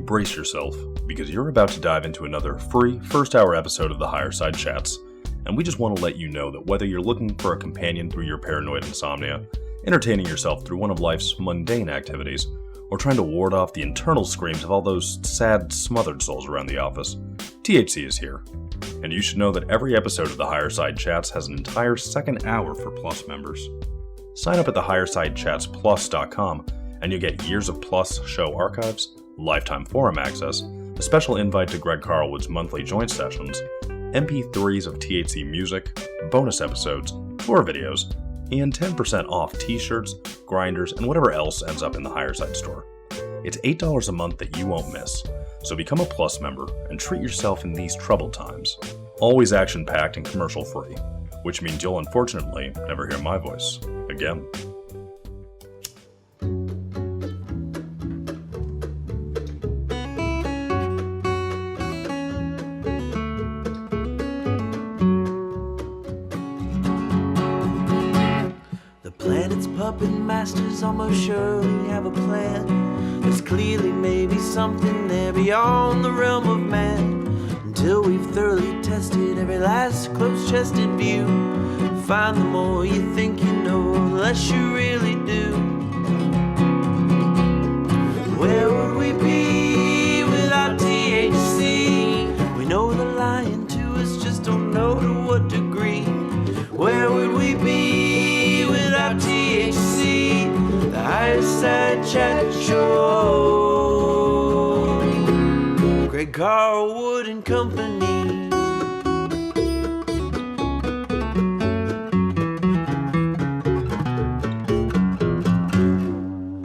Brace yourself, because you're about to dive into another free first-hour episode of the Higher Side Chats, and we just want to let you know that whether you're looking for a companion through your paranoid insomnia, entertaining yourself through one of life's mundane activities, or trying to ward off the internal screams of all those sad, smothered souls around the office, THC is here. And you should know that every episode of the Higher Side Chats has an entire second hour for Plus members. Sign up at thehighersidechatsplus.com and you'll get years of Plus show archives, lifetime forum access, a special invite to Greg Carlwood's monthly joint sessions, MP3s of THC music, bonus episodes, tour videos, and 10% off t-shirts, grinders, and whatever else ends up in the Higher Side store. It's $8 a month that you won't miss, so become a Plus member and treat yourself in these troubled times. Always action-packed and commercial-free, which means you'll unfortunately never hear my voice again. Puppet masters almost surely have a plan. There's clearly maybe something there beyond the realm of man. Until we've thoroughly tested every last close-chested view, find the more you think you know, the less you really do. Where would we be without THC? We know they're lying to us, just don't know to what degree. Where would we be without THC? The Higher Side Chat Show. Greg Carlwood and Company.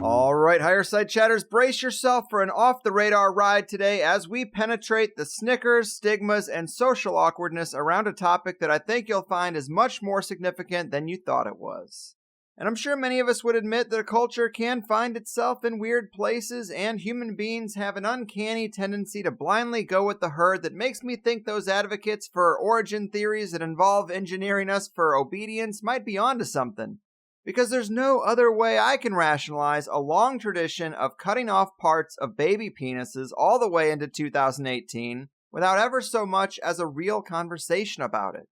All right, Higher Side Chatters, brace yourself for an off-the-radar ride today as we penetrate the snickers, stigmas, and social awkwardness around a topic that I think you'll find is much more significant than you thought it was. And I'm sure many of us would admit that a culture can find itself in weird places, and human beings have an uncanny tendency to blindly go with the herd that makes me think those advocates for origin theories that involve engineering us for obedience might be onto something. Because there's no other way I can rationalize a long tradition of cutting off parts of baby penises all the way into 2018 without ever so much as a real conversation about it.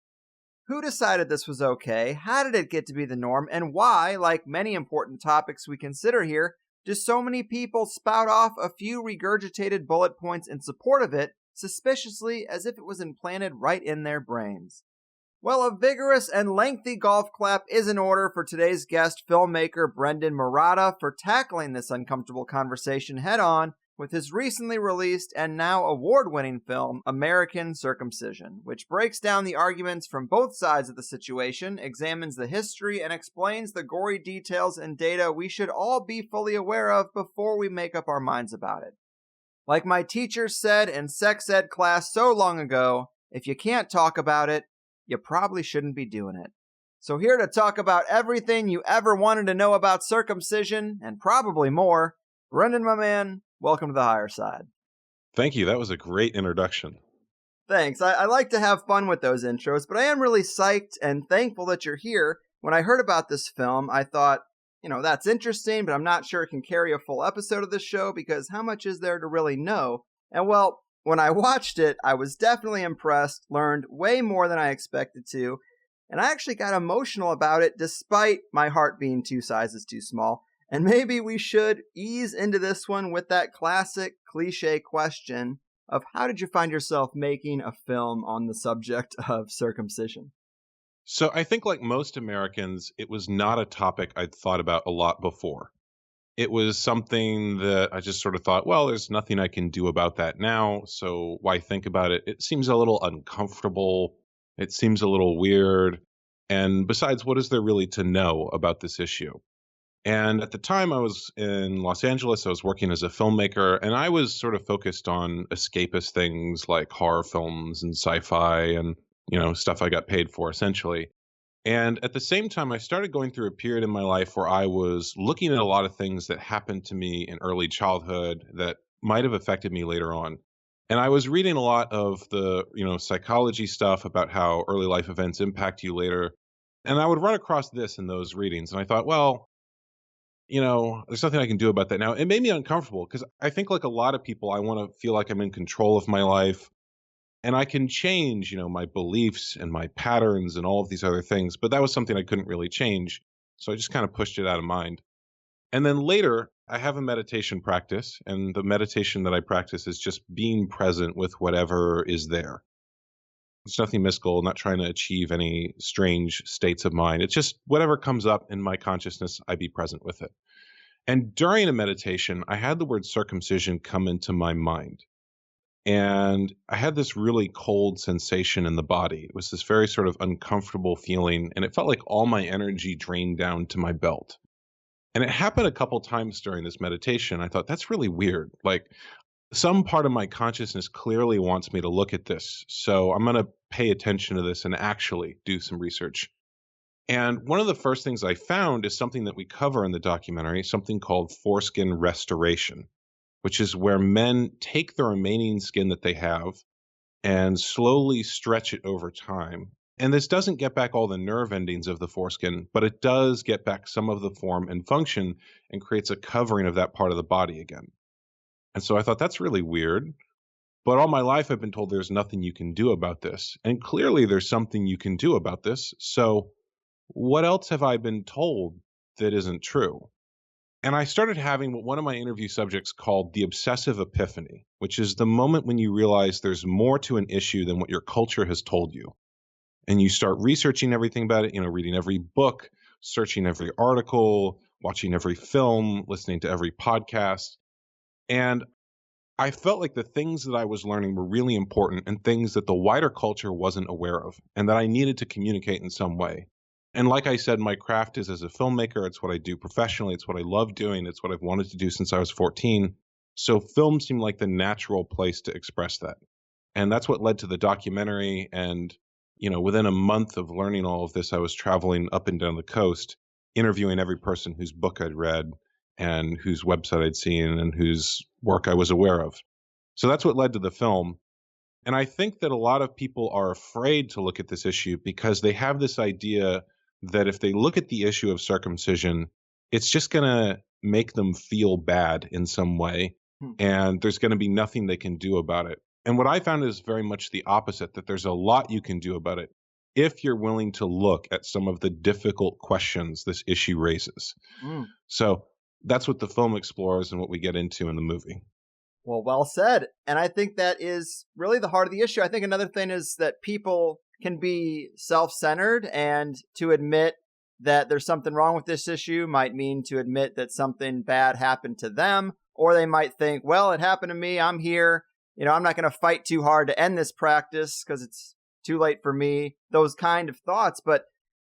Who decided this was okay? How did it get to be the norm? And why, like many important topics we consider here, do so many people spout off a few regurgitated bullet points in support of it, suspiciously as if it was implanted right in their brains? Well, a vigorous and lengthy golf clap is in order for today's guest, filmmaker Brendon Marotta, for tackling this uncomfortable conversation head-on with his recently released and now award-winning film, American Circumcision, which breaks down the arguments from both sides of the situation, examines the history, and explains the gory details and data we should all be fully aware of before we make up our minds about it. Like my teacher said in sex ed class so long ago, if you can't talk about it, you probably shouldn't be doing it. So here to talk about everything you ever wanted to know about circumcision, and probably more, Brendon, my man, welcome to the Higher Side. Thank you. That was a great introduction. Thanks. I like to have fun with those intros, but I am really psyched and thankful that you're here. When I heard about this film, I thought, that's interesting, but I'm not sure it can carry a full episode of this show because how much is there to really know? And well, when I watched it, I was definitely impressed, learned way more than I expected to, and I actually got emotional about it despite my heart being 2 sizes too small. And maybe we should ease into this one with that classic cliche question of how did you find yourself making a film on the subject of circumcision? So I think like most Americans, it was not a topic I'd thought about a lot before. It was something that I just sort of thought, well, there's nothing I can do about that now, so why think about it? It seems a little uncomfortable. It seems a little weird. And besides, what is there really to know about this issue? And at the time I was in Los Angeles, I was working as a filmmaker, and I was sort of focused on escapist things like horror films and sci-fi and, stuff I got paid for, essentially. And at the same time, I started going through a period in my life where I was looking at a lot of things that happened to me in early childhood that might have affected me later on. And I was reading a lot of the, psychology stuff about how early life events impact you later. And I would run across this in those readings. And I thought, well, there's nothing I can do about that now. It made me uncomfortable because I think like a lot of people, I want to feel like I'm in control of my life and I can change, my beliefs and my patterns and all of these other things. But that was something I couldn't really change. So I just kind of pushed it out of mind. And then later, I have a meditation practice. And the meditation that I practice is just being present with whatever is there. It's nothing mystical, I'm not trying to achieve any strange states of mind. It's just whatever comes up in my consciousness, I be present with it. And during a meditation, I had the word circumcision come into my mind. And I had this really cold sensation in the body. It was this very sort of uncomfortable feeling, and it felt like all my energy drained down to my belt. And it happened a couple times during this meditation. I thought, that's really weird. Like, some part of my consciousness clearly wants me to look at this. So I'm going to pay attention to this and actually do some research. And one of the first things I found is something that we cover in the documentary, something called foreskin restoration, which is where men take the remaining skin that they have and slowly stretch it over time. And this doesn't get back all the nerve endings of the foreskin, but it does get back some of the form and function and creates a covering of that part of the body again. And so I thought, that's really weird. But all my life, I've been told there's nothing you can do about this. And clearly there's something you can do about this. So what else have I been told that isn't true? And I started having what one of my interview subjects called the obsessive epiphany, which is the moment when you realize there's more to an issue than what your culture has told you. And you start researching everything about it, reading every book, searching every article, watching every film, listening to every podcast. And I felt like the things that I was learning were really important and things that the wider culture wasn't aware of and that I needed to communicate in some way. And like I said, my craft is as a filmmaker. It's what I do professionally. It's what I love doing. It's what I've wanted to do since I was 14. So film seemed like the natural place to express that. And that's what led to the documentary. And, within a month of learning all of this, I was traveling up and down the coast, interviewing every person whose book I'd read and whose website I'd seen and whose work I was aware of. So that's what led to the film. And I think that a lot of people are afraid to look at this issue because they have this idea that if they look at the issue of circumcision, it's just going to make them feel bad in some way. And there's going to be nothing they can do about it. And what I found is very much the opposite, that there's a lot you can do about it if you're willing to look at some of the difficult questions this issue raises. So that's what the film explores and what we get into in the movie. Well said. And I think that is really the heart of the issue. I think another thing is that people can be self-centered, and to admit that there's something wrong with this issue might mean to admit that something bad happened to them, or they might think, well, it happened to me, I'm here, I'm not going to fight too hard to end this practice because it's too late for me, those kind of thoughts. But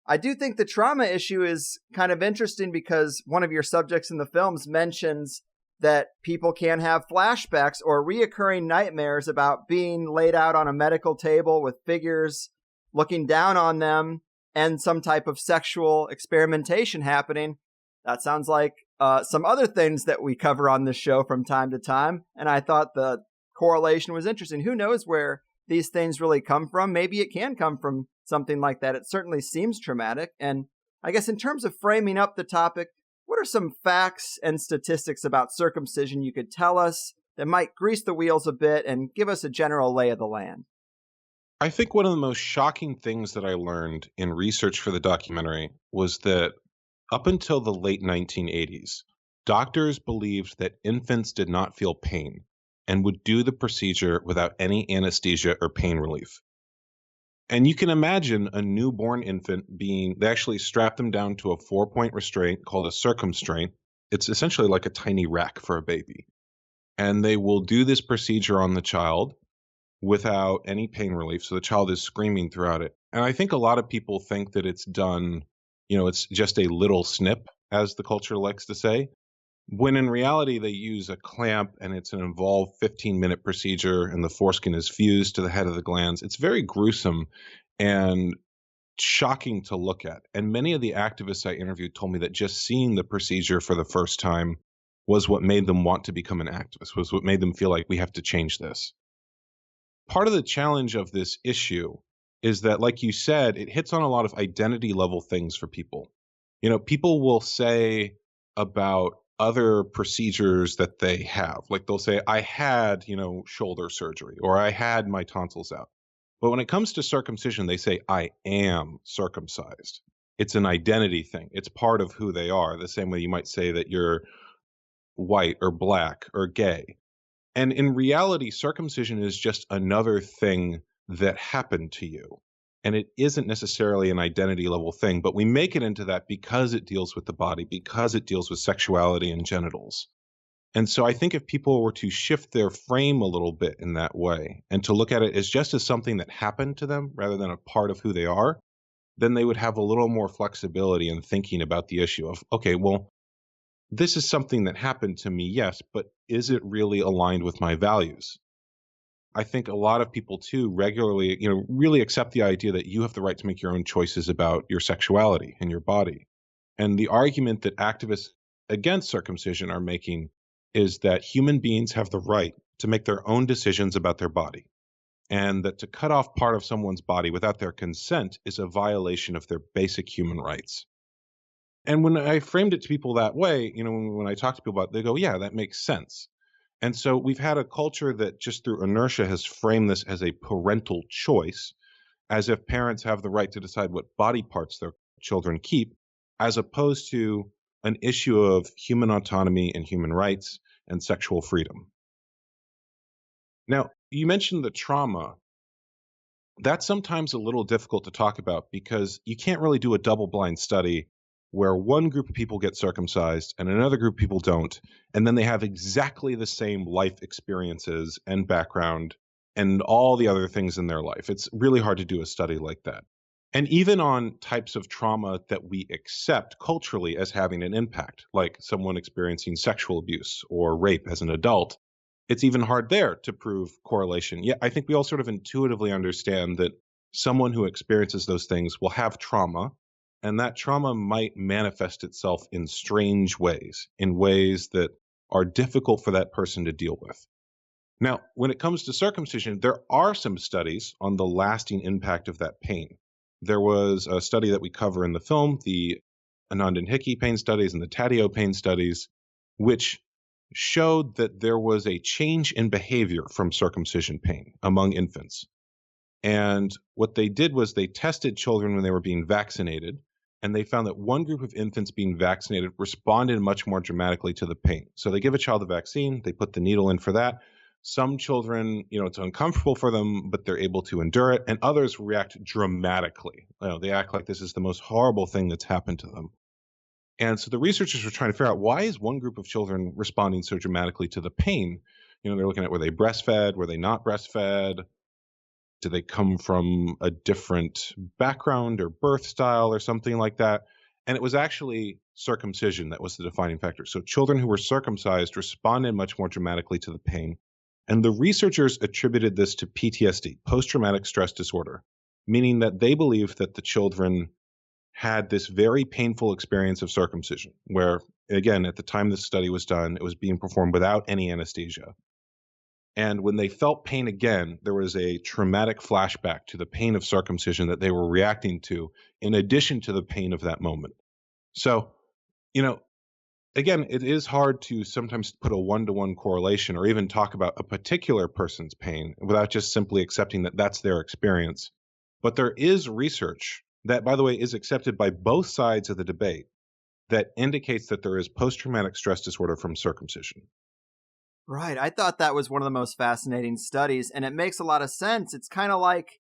I do think the trauma issue is kind of interesting because one of your subjects in the films mentions that people can have flashbacks or reoccurring nightmares about being laid out on a medical table with figures looking down on them and some type of sexual experimentation happening. That sounds like some other things that we cover on this show from time to time. And I thought the correlation was interesting. Who knows where these things really come from? Maybe it can come from something like that. It certainly seems traumatic. And I guess in terms of framing up the topic, what are some facts and statistics about circumcision you could tell us that might grease the wheels a bit and give us a general lay of the land? I think one of the most shocking things that I learned in research for the documentary was that up until the late 1980s, doctors believed that infants did not feel pain and would do the procedure without any anesthesia or pain relief. And you can imagine a newborn infant they actually strap them down to a 4-point restraint called a circumstraint. It's essentially like a tiny rack for a baby. And they will do this procedure on the child without any pain relief. So the child is screaming throughout it. And I think a lot of people think that it's done, it's just a little snip, as the culture likes to say. When in reality, they use a clamp and it's an involved 15-minute procedure and the foreskin is fused to the head of the glands. It's very gruesome and shocking to look at. And many of the activists I interviewed told me that just seeing the procedure for the first time was what made them want to become an activist, was what made them feel like we have to change this. Part of the challenge of this issue is that, like you said, it hits on a lot of identity level things for people. People will say, about other procedures that they have. Like they'll say, I had, shoulder surgery, or I had my tonsils out. But when it comes to circumcision, they say, I am circumcised. It's an identity thing. It's part of who they are. The same way you might say that you're white or black or gay. And in reality, circumcision is just another thing that happened to you. And it isn't necessarily an identity level thing, but we make it into that because it deals with the body, because it deals with sexuality and genitals. And so I think if people were to shift their frame a little bit in that way and to look at it as just as something that happened to them rather than a part of who they are, then they would have a little more flexibility in thinking about the issue of, okay, well, this is something that happened to me, yes, but is it really aligned with my values? I think a lot of people too regularly, really accept the idea that you have the right to make your own choices about your sexuality and your body. And the argument that activists against circumcision are making is that human beings have the right to make their own decisions about their body, and that to cut off part of someone's body without their consent is a violation of their basic human rights. And when I framed it to people that way, when I talk to people about it, they go, yeah, that makes sense. And so we've had a culture that just through inertia has framed this as a parental choice, as if parents have the right to decide what body parts their children keep, as opposed to an issue of human autonomy and human rights and sexual freedom. Now, you mentioned the trauma. That's sometimes a little difficult to talk about because you can't really do a double-blind study where one group of people get circumcised and another group of people don't, and then they have exactly the same life experiences and background and all the other things in their life. It's really hard to do a study like that. And even on types of trauma that we accept culturally as having an impact, like someone experiencing sexual abuse or rape as an adult, it's even hard there to prove correlation. Yet I think we all sort of intuitively understand that someone who experiences those things will have trauma, and that trauma might manifest itself in strange ways, in ways that are difficult for that person to deal with. Now, when it comes to circumcision, there are some studies on the lasting impact of that pain. There was a study that we cover in the film, the Anand and Hickey pain studies and the Taddeo pain studies, which showed that there was a change in behavior from circumcision pain among infants. And what they did was they tested children when they were being vaccinated, and they found that one group of infants being vaccinated responded much more dramatically to the pain. So they give a child the vaccine, they put the needle in for that. Some children, it's uncomfortable for them, but they're able to endure it. And others react dramatically. They act like this is the most horrible thing that's happened to them. And so the researchers were trying to figure out, why is one group of children responding so dramatically to the pain? They're looking at, were they breastfed? Were they not breastfed? Did they come from a different background or birth style or something like that? And it was actually circumcision that was the defining factor. So children who were circumcised responded much more dramatically to the pain. And the researchers attributed this to PTSD, post-traumatic stress disorder, meaning that they believed that the children had this very painful experience of circumcision, where, again, at the time this study was done, it was being performed without any anesthesia. And when they felt pain again, there was a traumatic flashback to the pain of circumcision that they were reacting to, in addition to the pain of that moment. So, again, it is hard to sometimes put a one-to-one correlation or even talk about a particular person's pain without just simply accepting that that's their experience. But there is research that, by the way, is accepted by both sides of the debate that indicates that there is post-traumatic stress disorder from circumcision. Right. I thought that was one of the most fascinating studies, and it makes a lot of sense. It's kind of like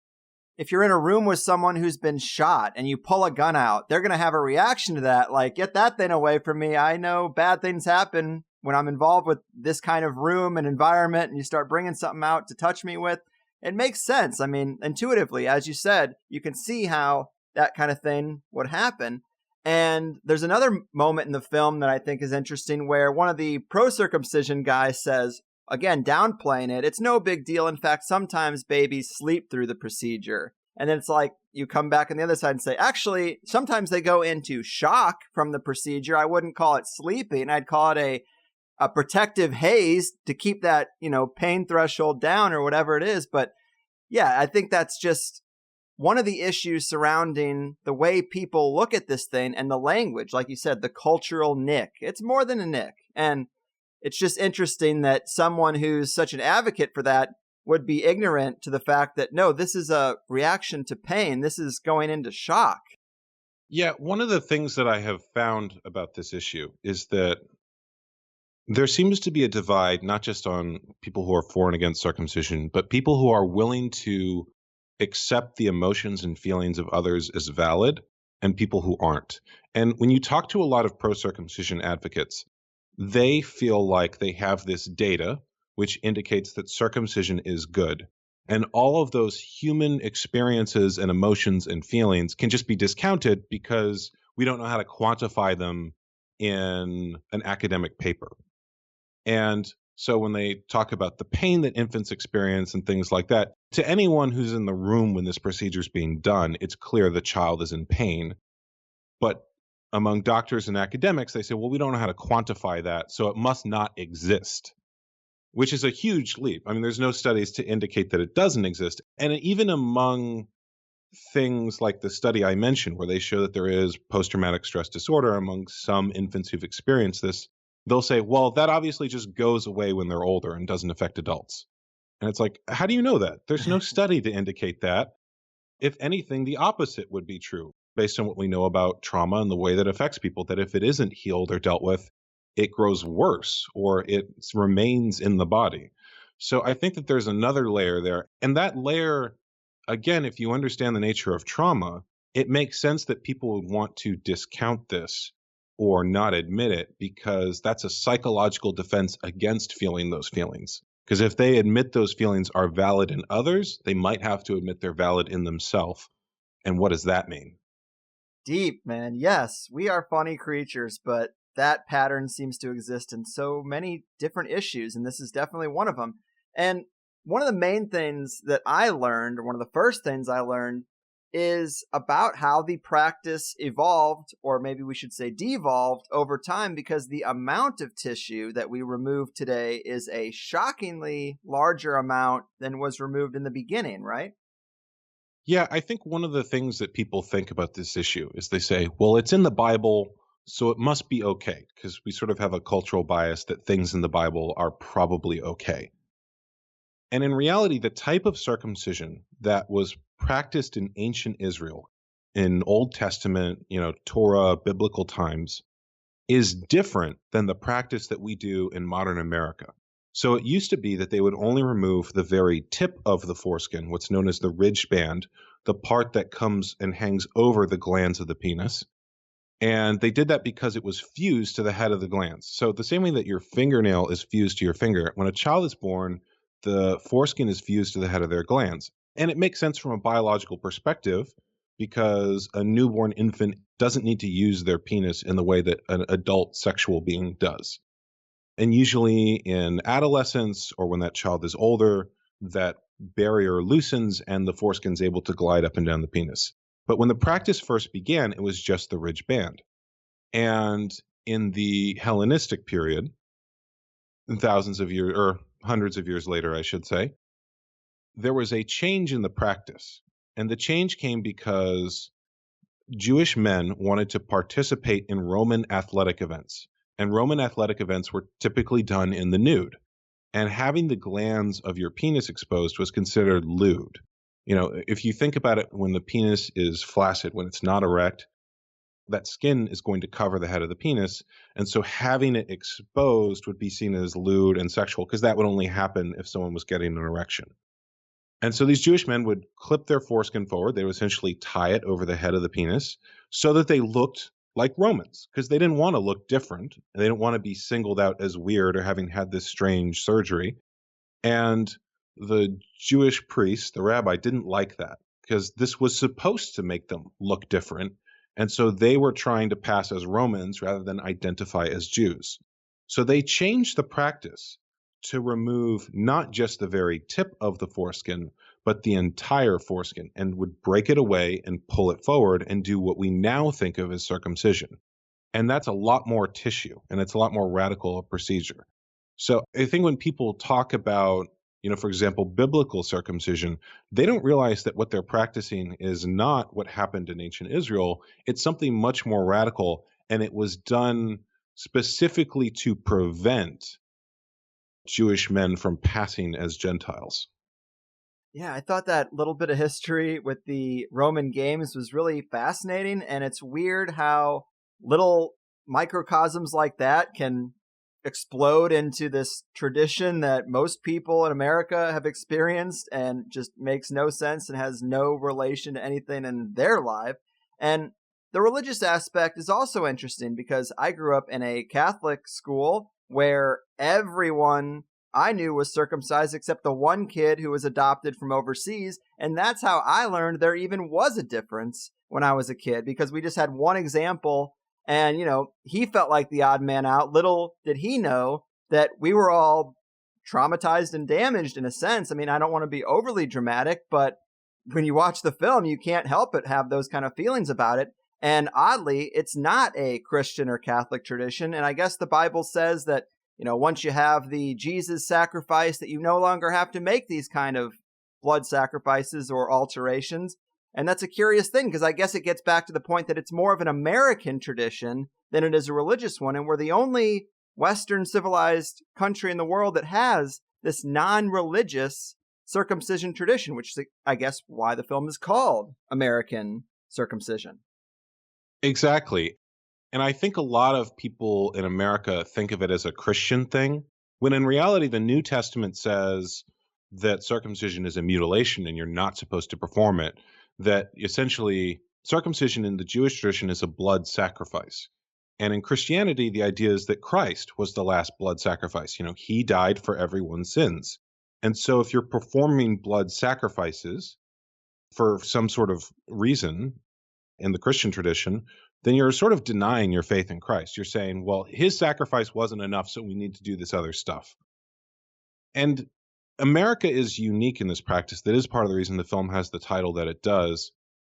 if you're in a room with someone who's been shot and you pull a gun out, they're going to have a reaction to that. Like, get that thing away from me. I know bad things happen when I'm involved with this kind of room and environment, and you start bringing something out to touch me with. It makes sense. I mean, intuitively, as you said, you can see how that kind of thing would happen. And there's another moment in the film that I think is interesting where one of the pro-circumcision guys says, again, downplaying it, it's no big deal. In fact, sometimes babies sleep through the procedure. And then it's like you come back on the other side and say, actually, sometimes they go into shock from the procedure. I wouldn't call it sleeping. I'd call it a protective haze to keep that, pain threshold down or whatever it is. But yeah, I think that's just one of the issues surrounding the way people look at this thing and the language, like you said, the cultural nick. It's more than a nick. And it's just interesting that someone who's such an advocate for that would be ignorant to the fact that, no, this is a reaction to pain. This is going into shock. Yeah, one of the things that I have found about this issue is that there seems to be a divide, not just on people who are for and against circumcision, but people who are willing to accept the emotions and feelings of others as valid and people who aren't. And when you talk to a lot of pro-circumcision advocates, they feel like they have this data which indicates that circumcision is good. And all of those human experiences and emotions and feelings can just be discounted because we don't know how to quantify them in an academic paper. And so when they talk about the pain that infants experience and things like that, to anyone who's in the room when this procedure is being done, it's clear the child is in pain. But among doctors and academics, they say, well, we don't know how to quantify that, so it must not exist, which is a huge leap. I mean, there's no studies to indicate that it doesn't exist. And even among things like the study I mentioned, where they show that there is post-traumatic stress disorder among some infants who've experienced this, they'll say, well, that obviously just goes away when they're older and doesn't affect adults. And it's like, how do you know that? There's no study to indicate that. If anything, the opposite would be true, based on what we know about trauma and the way that affects people, that if it isn't healed or dealt with, it grows worse or it remains in the body. So I think that there's another layer there. And that layer, again, if you understand the nature of trauma, it makes sense that people would want to discount this or not admit it, because that's a psychological defense against feeling those feelings. Because if they admit those feelings are valid in others, they might have to admit they're valid in themselves. And what does that mean? Deep, man. Yes, we are funny creatures, but that pattern seems to exist in so many different issues, and this is definitely one of them. And one of the main things that I learned, or one of the first things I learned, is about how the practice evolved, or maybe we should say devolved, over time, because the amount of tissue that we remove today is a shockingly larger amount than was removed in the beginning, right? Yeah, I think one of the things that people think about this issue is they say, well, it's in the Bible, so it must be okay, because we sort of have a cultural bias that things in the Bible are probably okay. And in reality, the type of circumcision that was practiced in ancient Israel, in Old Testament, Torah, biblical times, is different than the practice that we do in modern America. So it used to be that they would only remove the very tip of the foreskin, what's known as the ridged band, the part that comes and hangs over the glands of the penis. And they did that because it was fused to the head of the glands. So the same way that your fingernail is fused to your finger, when a child is born, the foreskin is fused to the head of their glands. And it makes sense from a biological perspective, because a newborn infant doesn't need to use their penis in the way that an adult sexual being does. And usually in adolescence, or when that child is older, that barrier loosens and the foreskin is able to glide up and down the penis. But when the practice first began, it was just the ridged band. And in the Hellenistic period, thousands of years, or hundreds of years later, I should say, there was a change in the practice. And the change came because Jewish men wanted to participate in Roman athletic events. And Roman athletic events were typically done in the nude. And having the glands of your penis exposed was considered lewd. If you think about it, when the penis is flaccid, when it's not erect, that skin is going to cover the head of the penis. And so having it exposed would be seen as lewd and sexual, because that would only happen if someone was getting an erection. And so these Jewish men would clip their foreskin forward. They would essentially tie it over the head of the penis so that they looked like Romans, because they didn't want to look different. They didn't want to be singled out as weird or having had this strange surgery. And the Jewish priest, the rabbi, didn't like that, because this was supposed to make them look different. And so they were trying to pass as Romans rather than identify as Jews. So they changed the practice to remove not just the very tip of the foreskin, but the entire foreskin, and would break it away and pull it forward and do what we now think of as circumcision. And that's a lot more tissue, and it's a lot more radical a procedure. So I think when people talk about For example, biblical circumcision, they don't realize that what they're practicing is not what happened in ancient Israel. It's something much more radical, and it was done specifically to prevent Jewish men from passing as Gentiles. Yeah, I thought that little bit of history with the Roman games was really fascinating, and it's weird how little microcosms like that can explode into this tradition that most people in America have experienced and just makes no sense and has no relation to anything in their life. And the religious aspect is also interesting because I grew up in a Catholic school where everyone I knew was circumcised except the one kid who was adopted from overseas. And that's how I learned there even was a difference when I was a kid, because we just had one example. And, he felt like the odd man out. Little did he know that we were all traumatized and damaged in a sense. I mean, I don't want to be overly dramatic, but when you watch the film, you can't help but have those kind of feelings about it. And oddly, it's not a Christian or Catholic tradition. And I guess the Bible says that, once you have the Jesus sacrifice, that you no longer have to make these kind of blood sacrifices or alterations. And that's a curious thing, because I guess it gets back to the point that it's more of an American tradition than it is a religious one. And we're the only Western civilized country in the world that has this non-religious circumcision tradition, which is, I guess, why the film is called American Circumcision. Exactly. And I think a lot of people in America think of it as a Christian thing, when in reality, the New Testament says that circumcision is a mutilation and you're not supposed to perform it. That essentially circumcision in the Jewish tradition is a blood sacrifice. And in Christianity, the idea is that Christ was the last blood sacrifice. He died for everyone's sins. And so if you're performing blood sacrifices for some sort of reason in the Christian tradition, then you're sort of denying your faith in Christ. You're saying, well, his sacrifice wasn't enough, so we need to do this other stuff. And America is unique in this practice. That is part of the reason the film has the title that it does.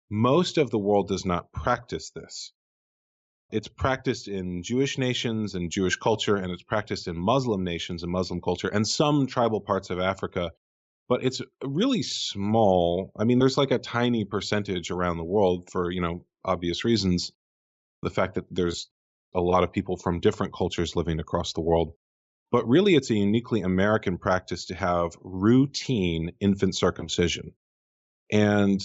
Most of the world does not practice this. It's practiced in Jewish nations and Jewish culture, and it's practiced in Muslim nations and Muslim culture, and some tribal parts of Africa. But it's really small. I mean, there's like a tiny percentage around the world for, obvious reasons. The fact that there's a lot of people from different cultures living across the world. But really, it's a uniquely American practice to have routine infant circumcision. And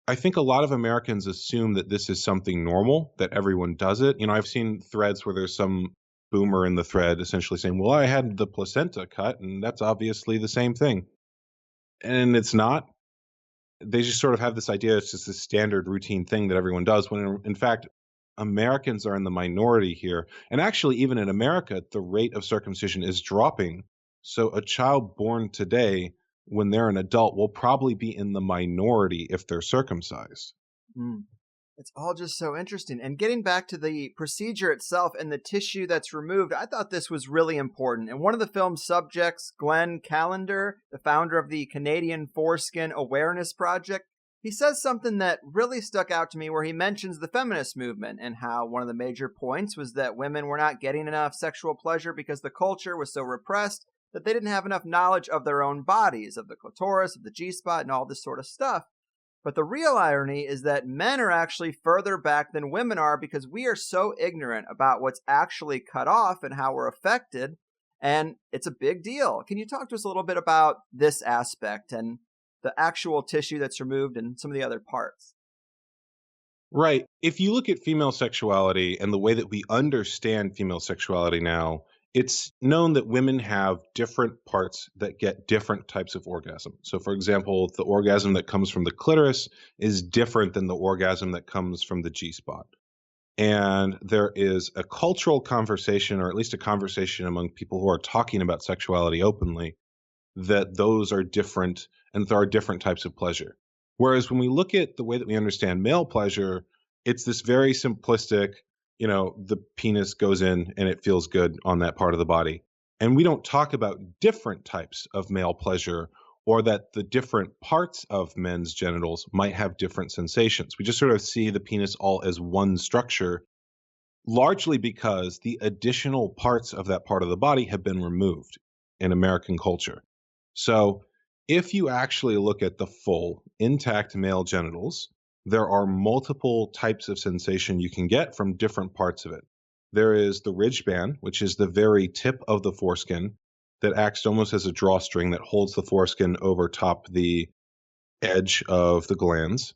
I think a lot of Americans assume that this is something normal, that everyone does it. I've seen threads where there's some boomer in the thread essentially saying, well, I had the placenta cut, and that's obviously the same thing. And it's not. They just sort of have this idea it's just a standard routine thing that everyone does, when in fact, Americans are in the minority here. And actually, even in America, the rate of circumcision is dropping. So a child born today, when they're an adult, will probably be in the minority if they're circumcised. It's all just so interesting. And getting back to the procedure itself and the tissue that's removed, I thought this was really important. And one of the film's subjects, Glenn Callender, the founder of the Canadian Foreskin Awareness Project, he says something that really stuck out to me, where he mentions the feminist movement and how one of the major points was that women were not getting enough sexual pleasure because the culture was so repressed that they didn't have enough knowledge of their own bodies, of the clitoris, of the G-spot, and all this sort of stuff. But the real irony is that men are actually further back than women are, because we are so ignorant about what's actually cut off and how we're affected. And it's a big deal. Can you talk to us a little bit about this aspect and the actual tissue that's removed and some of the other parts? Right. If you look at female sexuality and the way that we understand female sexuality now, it's known that women have different parts that get different types of orgasm. So, for example, the orgasm that comes from the clitoris is different than the orgasm that comes from the G-spot. And there is a cultural conversation, or at least a conversation among people who are talking about sexuality openly, that those are different and there are different types of pleasure. Whereas when we look at the way that we understand male pleasure, it's this very simplistic, the penis goes in and it feels good on that part of the body. And we don't talk about different types of male pleasure, or that the different parts of men's genitals might have different sensations. We just sort of see the penis all as one structure, largely because the additional parts of that part of the body have been removed in American culture. So if you actually look at the full intact male genitals, there are multiple types of sensation you can get from different parts of it. There is the ridge band, which is the very tip of the foreskin that acts almost as a drawstring that holds the foreskin over top the edge of the glands.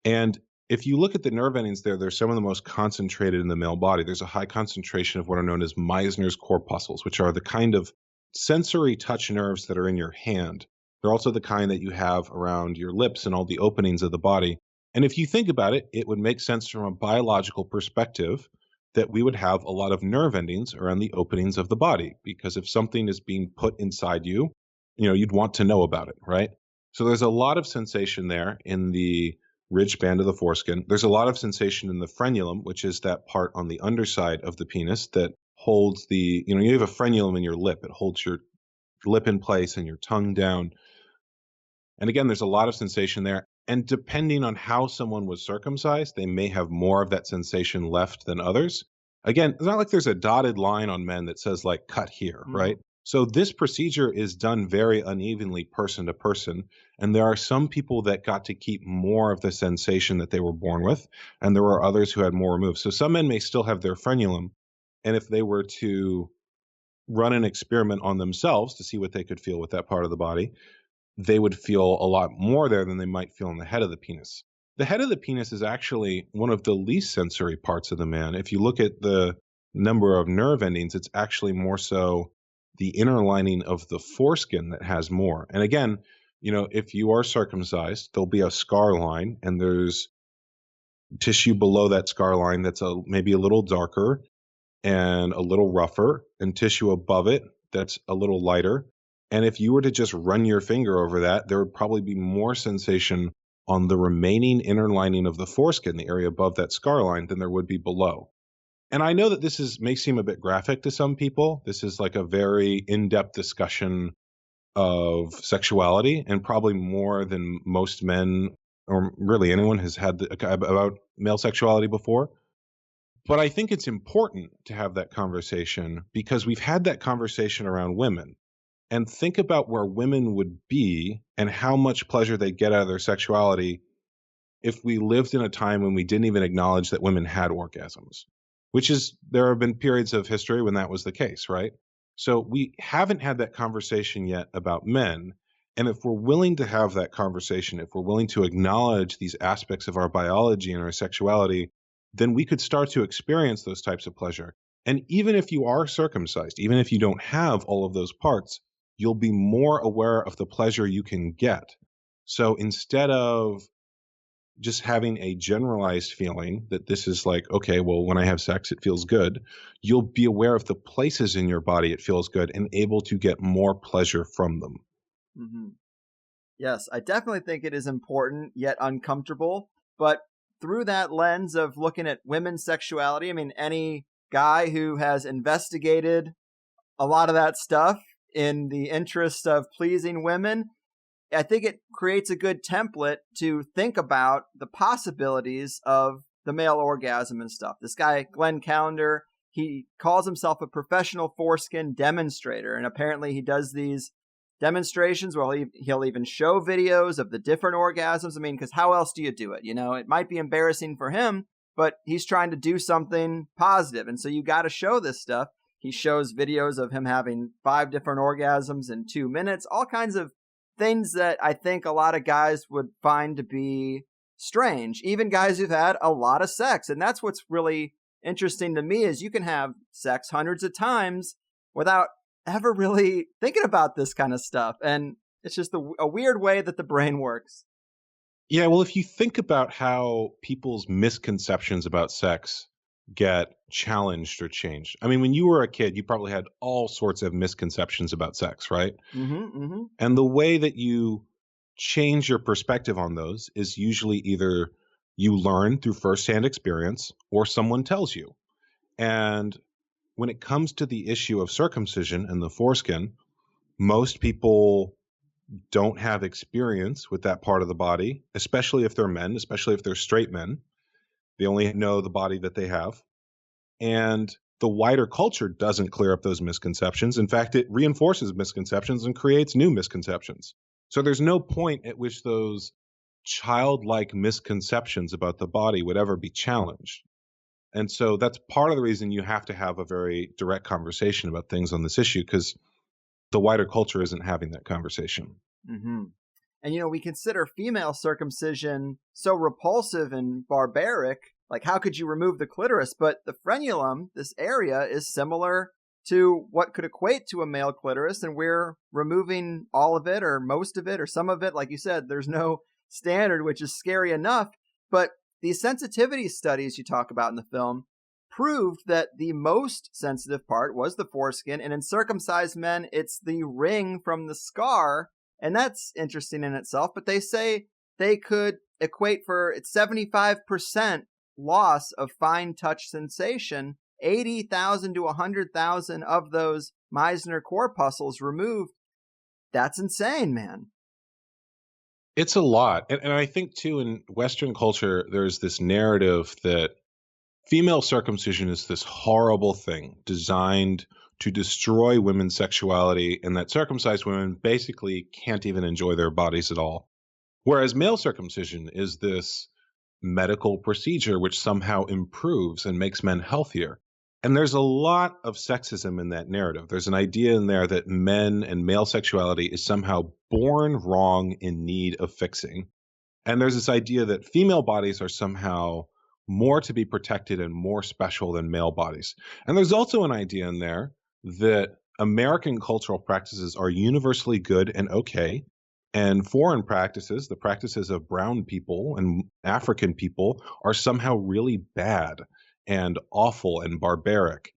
And if you look at the nerve endings there, they're some of the most concentrated in the male body. There's a high concentration of what are known as Meissner's corpuscles, which are the kind of sensory touch nerves that are in your hand. They're also the kind that you have around your lips and all the openings of the body. And if you think about it, it would make sense from a biological perspective that we would have a lot of nerve endings around the openings of the body, because if something is being put inside you, you'd want to know about it, right? So there's a lot of sensation there in the ridge band of the foreskin. There's a lot of sensation in the frenulum, which is that part on the underside of the penis that holds the, you have a frenulum in your lip. It holds your lip in place and your tongue down. And again, there's a lot of sensation there. And depending on how someone was circumcised, they may have more of that sensation left than others. Again, it's not like there's a dotted line on men that says like cut here, right? So this procedure is done very unevenly person to person. And there are some people that got to keep more of the sensation that they were born with. And there were others who had more removed. So some men may still have their frenulum. And if they were to run an experiment on themselves to see what they could feel with that part of the body, they would feel a lot more there than they might feel in the head of the penis. The head of the penis is actually one of the least sensory parts of the man. If you look at the number of nerve endings, it's actually more so the inner lining of the foreskin that has more. And again, if you are circumcised, there'll be a scar line, and there's tissue below that scar line that's maybe a little darker and a little rougher, and tissue above it that's a little lighter. And if you were to just run your finger over that, there would probably be more sensation on the remaining inner lining of the foreskin, the area above that scar line, than there would be below. And I know that this may seem a bit graphic to some people. This is like a very in-depth discussion of sexuality, and probably more than most men, or really anyone, has had about male sexuality before. But I think it's important to have that conversation because we've had that conversation around women. And think about where women would be and how much pleasure they get out of their sexuality if we lived in a time when we didn't even acknowledge that women had orgasms, there have been periods of history when that was the case, right? So we haven't had that conversation yet about men. And if we're willing to have that conversation, if we're willing to acknowledge these aspects of our biology and our sexuality, then we could start to experience those types of pleasure. And even if you are circumcised, even if you don't have all of those parts, you'll be more aware of the pleasure you can get. So instead of just having a generalized feeling that this is like, okay, well, when I have sex, it feels good, you'll be aware of the places in your body it feels good and able to get more pleasure from them. Mm-hmm. Yes, I definitely think it is important, yet uncomfortable. But through that lens of looking at women's sexuality, I mean, any guy who has investigated a lot of that stuff in the interest of pleasing women, I think it creates a good template to think about the possibilities of the male orgasm and stuff. This guy, Glenn Callender, he calls himself a professional foreskin demonstrator, and apparently he does these demonstrations where he'll even show videos of the different orgasms. I mean, because how else do you do it? It might be embarrassing for him, but he's trying to do something positive, and so you got to show this stuff. He shows videos of him having 5 different orgasms in 2 minutes, all kinds of things that I think a lot of guys would find to be strange, even guys who've had a lot of sex. And that's what's really interesting to me is you can have sex hundreds of times without ever really thinking about this kind of stuff. And it's just a weird way that the brain works. Yeah, well, if you think about how people's misconceptions about sex get challenged or changed. I mean, when you were a kid, you probably had all sorts of misconceptions about sex, right? And the way that you change your perspective on those is usually either you learn through firsthand experience or someone tells you. And when it comes to the issue of circumcision and the foreskin, most people don't have experience with that part of the body, especially if they're men, especially if they're straight men. They only know the body that they have. And the wider culture doesn't clear up those misconceptions. In fact, it reinforces misconceptions and creates new misconceptions. So there's no point at which those childlike misconceptions about the body would ever be challenged. And so that's part of the reason you have to have a very direct conversation about things on this issue, because the wider culture isn't having that conversation. Mm-hmm. And, we consider female circumcision so repulsive and barbaric. Like, how could you remove the clitoris? But the frenulum, this area, is similar to what could equate to a male clitoris, and we're removing all of it or most of it or some of it. Like you said, there's no standard, which is scary enough. But these sensitivity studies you talk about in the film proved that the most sensitive part was the foreskin, and in circumcised men, it's the ring from the scar. And that's interesting in itself, but they say they could equate for 75% loss of fine touch sensation, 80,000 to 100,000 of those Meissner corpuscles removed. That's insane, man. It's a lot. And I think, too, in Western culture, there's this narrative that female circumcision is this horrible thing designed to destroy women's sexuality, and that circumcised women basically can't even enjoy their bodies at all. Whereas male circumcision is this medical procedure which somehow improves and makes men healthier. And there's a lot of sexism in that narrative. There's an idea in there that men and male sexuality is somehow born wrong, in need of fixing. And there's this idea that female bodies are somehow more to be protected and more special than male bodies. And there's also an idea in there that American cultural practices are universally good and okay, and foreign practices, the practices of brown people and African people, are somehow really bad and awful and barbaric.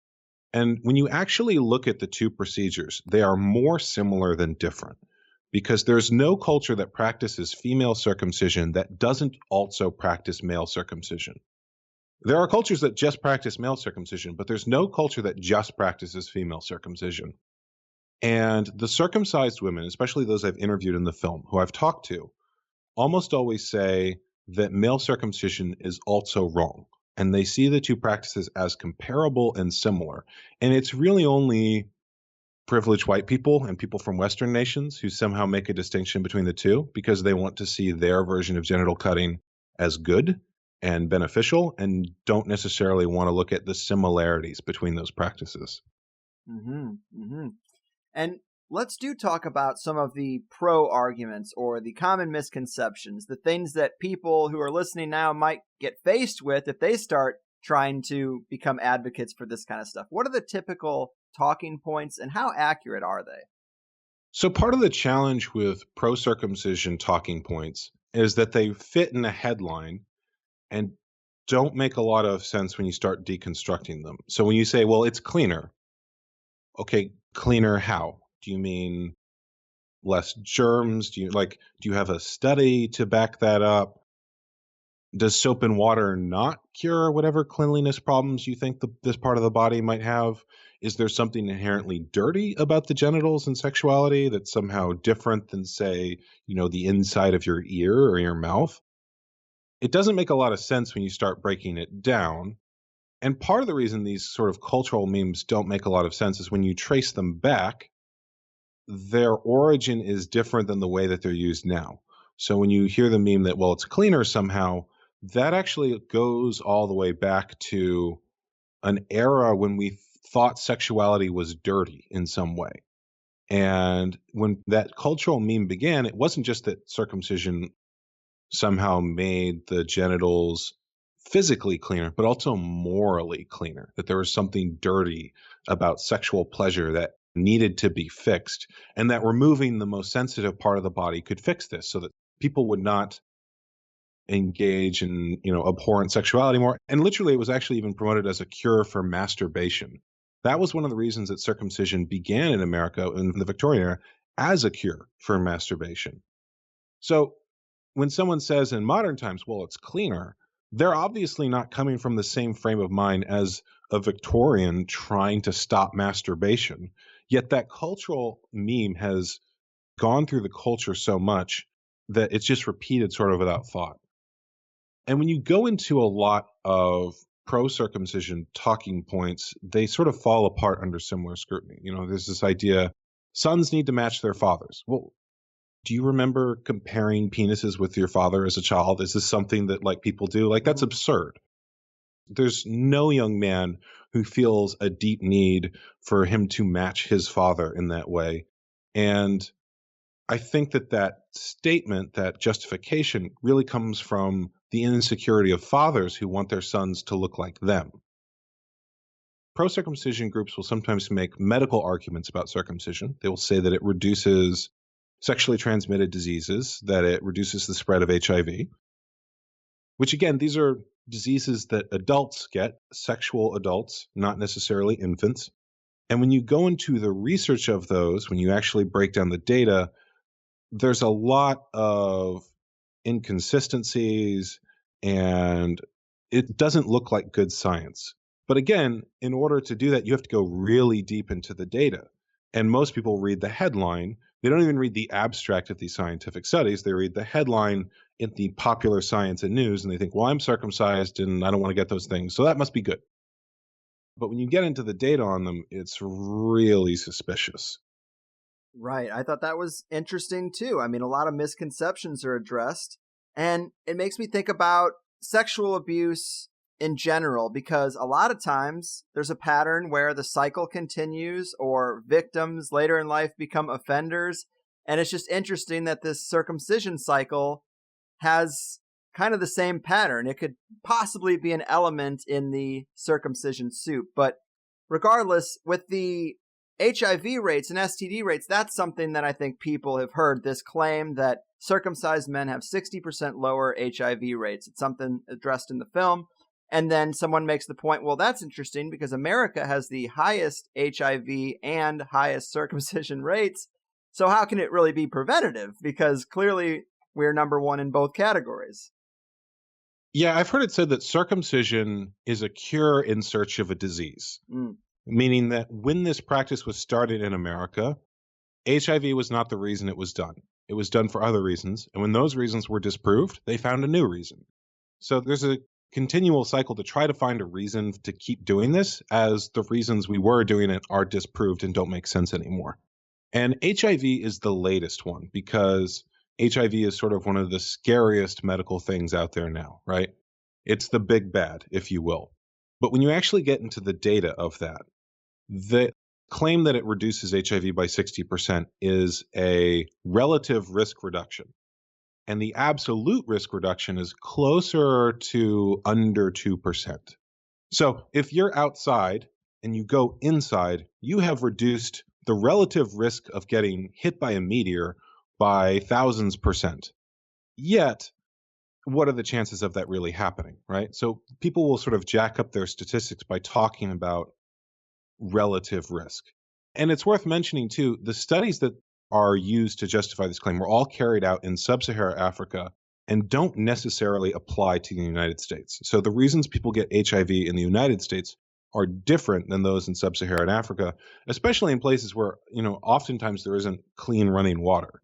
And when you actually look at the two procedures, they are more similar than different, because there's no culture that practices female circumcision that doesn't also practice male circumcision. There are cultures that just practice male circumcision, but there's no culture that just practices female circumcision. And the circumcised women, especially those I've interviewed in the film, who I've talked to, almost always say that male circumcision is also wrong. And they see the two practices as comparable and similar. And it's really only privileged white people and people from Western nations who somehow make a distinction between the two, because they want to see their version of genital cutting as good and beneficial, and don't necessarily want to look at the similarities between those practices. Mm-hmm. Mm-hmm. And let's talk about some of the pro arguments or the common misconceptions, the things that people who are listening now might get faced with if they start trying to become advocates for this kind of stuff. What are the typical talking points, and how accurate are they? So part of the challenge with pro-circumcision talking points is that they fit in a headline and don't make a lot of sense when you start deconstructing them. So when you say, well, it's cleaner. Okay, cleaner how? Do you mean less germs? Do you have a study to back that up? Does soap and water not cure whatever cleanliness problems you think this part of the body might have? Is there something inherently dirty about the genitals and sexuality that's somehow different than, say, the inside of your ear or your mouth? It doesn't make a lot of sense when you start breaking it down. And part of the reason these sort of cultural memes don't make a lot of sense is when you trace them back, their origin is different than the way that they're used now. So when you hear the meme that, well, it's cleaner somehow, that actually goes all the way back to an era when we thought sexuality was dirty in some way. And when that cultural meme began, it wasn't just that circumcision somehow made the genitals physically cleaner, but also morally cleaner, that there was something dirty about sexual pleasure that needed to be fixed, and that removing the most sensitive part of the body could fix this, so that people would not engage in, abhorrent sexuality more. And literally, it was actually even promoted as a cure for masturbation. That was one of the reasons that circumcision began in America in the Victorian era as a cure for masturbation. So when someone says in modern times, well, it's cleaner, they're obviously not coming from the same frame of mind as a Victorian trying to stop masturbation. Yet that cultural meme has gone through the culture so much that it's just repeated sort of without thought. And when you go into a lot of pro-circumcision talking points, they sort of fall apart under similar scrutiny. There's this idea, sons need to match their fathers. Well, do you remember comparing penises with your father as a child? Is this something that people do? That's absurd. There's no young man who feels a deep need for him to match his father in that way. And I think that statement, that justification, really comes from the insecurity of fathers who want their sons to look like them. Pro-circumcision groups will sometimes make medical arguments about circumcision. They will say that it reduces sexually transmitted diseases, that it reduces the spread of HIV, which again, these are diseases that adults get, sexual adults, not necessarily infants. And when you go into the research of those, when you actually break down the data, there's a lot of inconsistencies and it doesn't look like good science. But again, in order to do that, you have to go really deep into the data. And most people read the headline. They don't even read the abstract of these scientific studies. They read the headline in the popular science and news, and they think, well, I'm circumcised and I don't want to get those things, so that must be good. But when you get into the data on them, it's really suspicious. Right. I thought that was interesting too. I mean, a lot of misconceptions are addressed, and it makes me think about sexual abuse in general, because a lot of times there's a pattern where the cycle continues or victims later in life become offenders. And it's just interesting that this circumcision cycle has kind of the same pattern. It could possibly be an element in the circumcision soup. But regardless, with the HIV rates and STD rates, that's something that I think people have heard, this claim that circumcised men have 60% lower HIV rates. It's something addressed in the film. And then someone makes the point, well, that's interesting because America has the highest HIV and highest circumcision rates. So how can it really be preventative? Because clearly we're number one in both categories. Yeah, I've heard it said that circumcision is a cure in search of a disease, meaning that when this practice was started in America, HIV was not the reason it was done. It was done for other reasons. And when those reasons were disproved, they found a new reason. So there's a continual cycle to try to find a reason to keep doing this, as the reasons we were doing it are disproved and don't make sense anymore. And HIV is the latest one because HIV is sort of one of the scariest medical things out there now, right? It's the big bad, if you will. But when you actually get into the data of that, the claim that it reduces HIV by 60% is a relative risk reduction. And the absolute risk reduction is closer to under 2%. So if you're outside and you go inside, you have reduced the relative risk of getting hit by a meteor by thousands %. Yet, what are the chances of that really happening, right? So people will sort of jack up their statistics by talking about relative risk. And it's worth mentioning, too, the studies that are used to justify this claim were all carried out in sub-Saharan Africa and don't necessarily apply to the United States. So the reasons people get HIV in the United States are different than those in sub-Saharan Africa, especially in places where, oftentimes there isn't clean running water.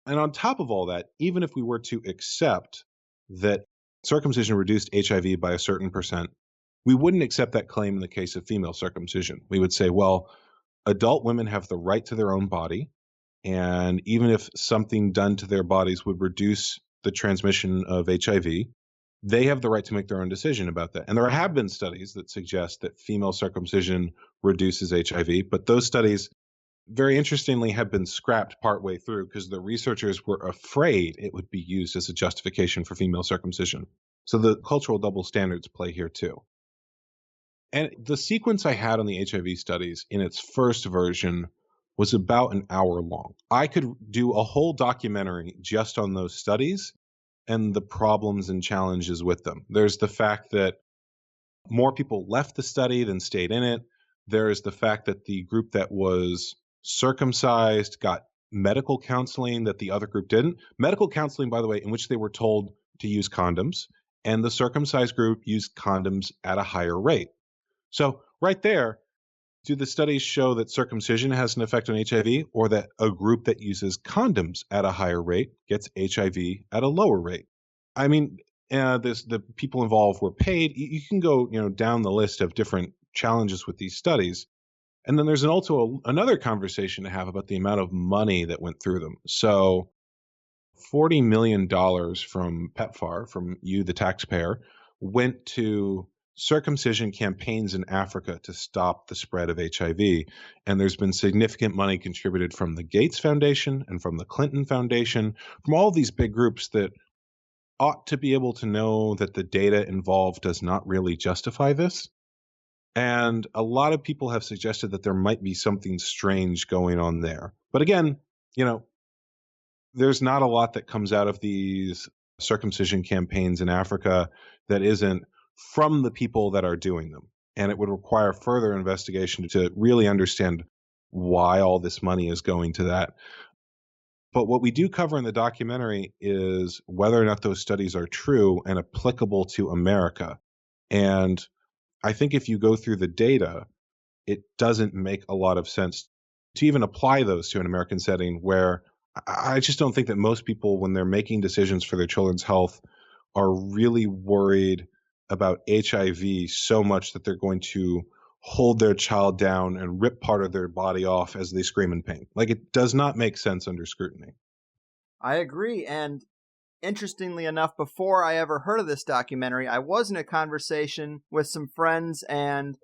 And on top of all that, even if we were to accept that circumcision reduced HIV by a certain %, we wouldn't accept that claim in the case of female circumcision. We would say, well, adult women have the right to their own body, and even if something done to their bodies would reduce the transmission of HIV, they have the right to make their own decision about that. And there have been studies that suggest that female circumcision reduces HIV, but those studies, very interestingly, have been scrapped partway through because the researchers were afraid it would be used as a justification for female circumcision. So the cultural double standards play here too. And the sequence I had on the HIV studies in its first version was about an hour long. I could do a whole documentary just on those studies and the problems and challenges with them. There's the fact that more people left the study than stayed in it. There's the fact that the group that was circumcised got medical counseling that the other group didn't. Medical counseling, by the way, in which they were told to use condoms, and the circumcised group used condoms at a higher rate. So right there, do the studies show that circumcision has an effect on HIV, or that a group that uses condoms at a higher rate gets HIV at a lower rate? I mean, the people involved were paid. You can go, down the list of different challenges with these studies. And then there's also another conversation to have about the amount of money that went through them. So $40 million from PEPFAR, from you, the taxpayer, went to circumcision campaigns in Africa to stop the spread of HIV. And there's been significant money contributed from the Gates Foundation and from the Clinton Foundation, from all of these big groups that ought to be able to know that the data involved does not really justify this. And a lot of people have suggested that there might be something strange going on there. But again, there's not a lot that comes out of these circumcision campaigns in Africa that isn't from the people that are doing them. And it would require further investigation to really understand why all this money is going to that. But what we do cover in the documentary is whether or not those studies are true and applicable to America. And I think if you go through the data, it doesn't make a lot of sense to even apply those to an American setting, where I just don't think that most people, when they're making decisions for their children's health, are really worried about HIV so much that they're going to hold their child down and rip part of their body off as they scream in pain. Like, it does not make sense under scrutiny. I agree. And interestingly enough, before I ever heard of this documentary, I was in a conversation with some friends, and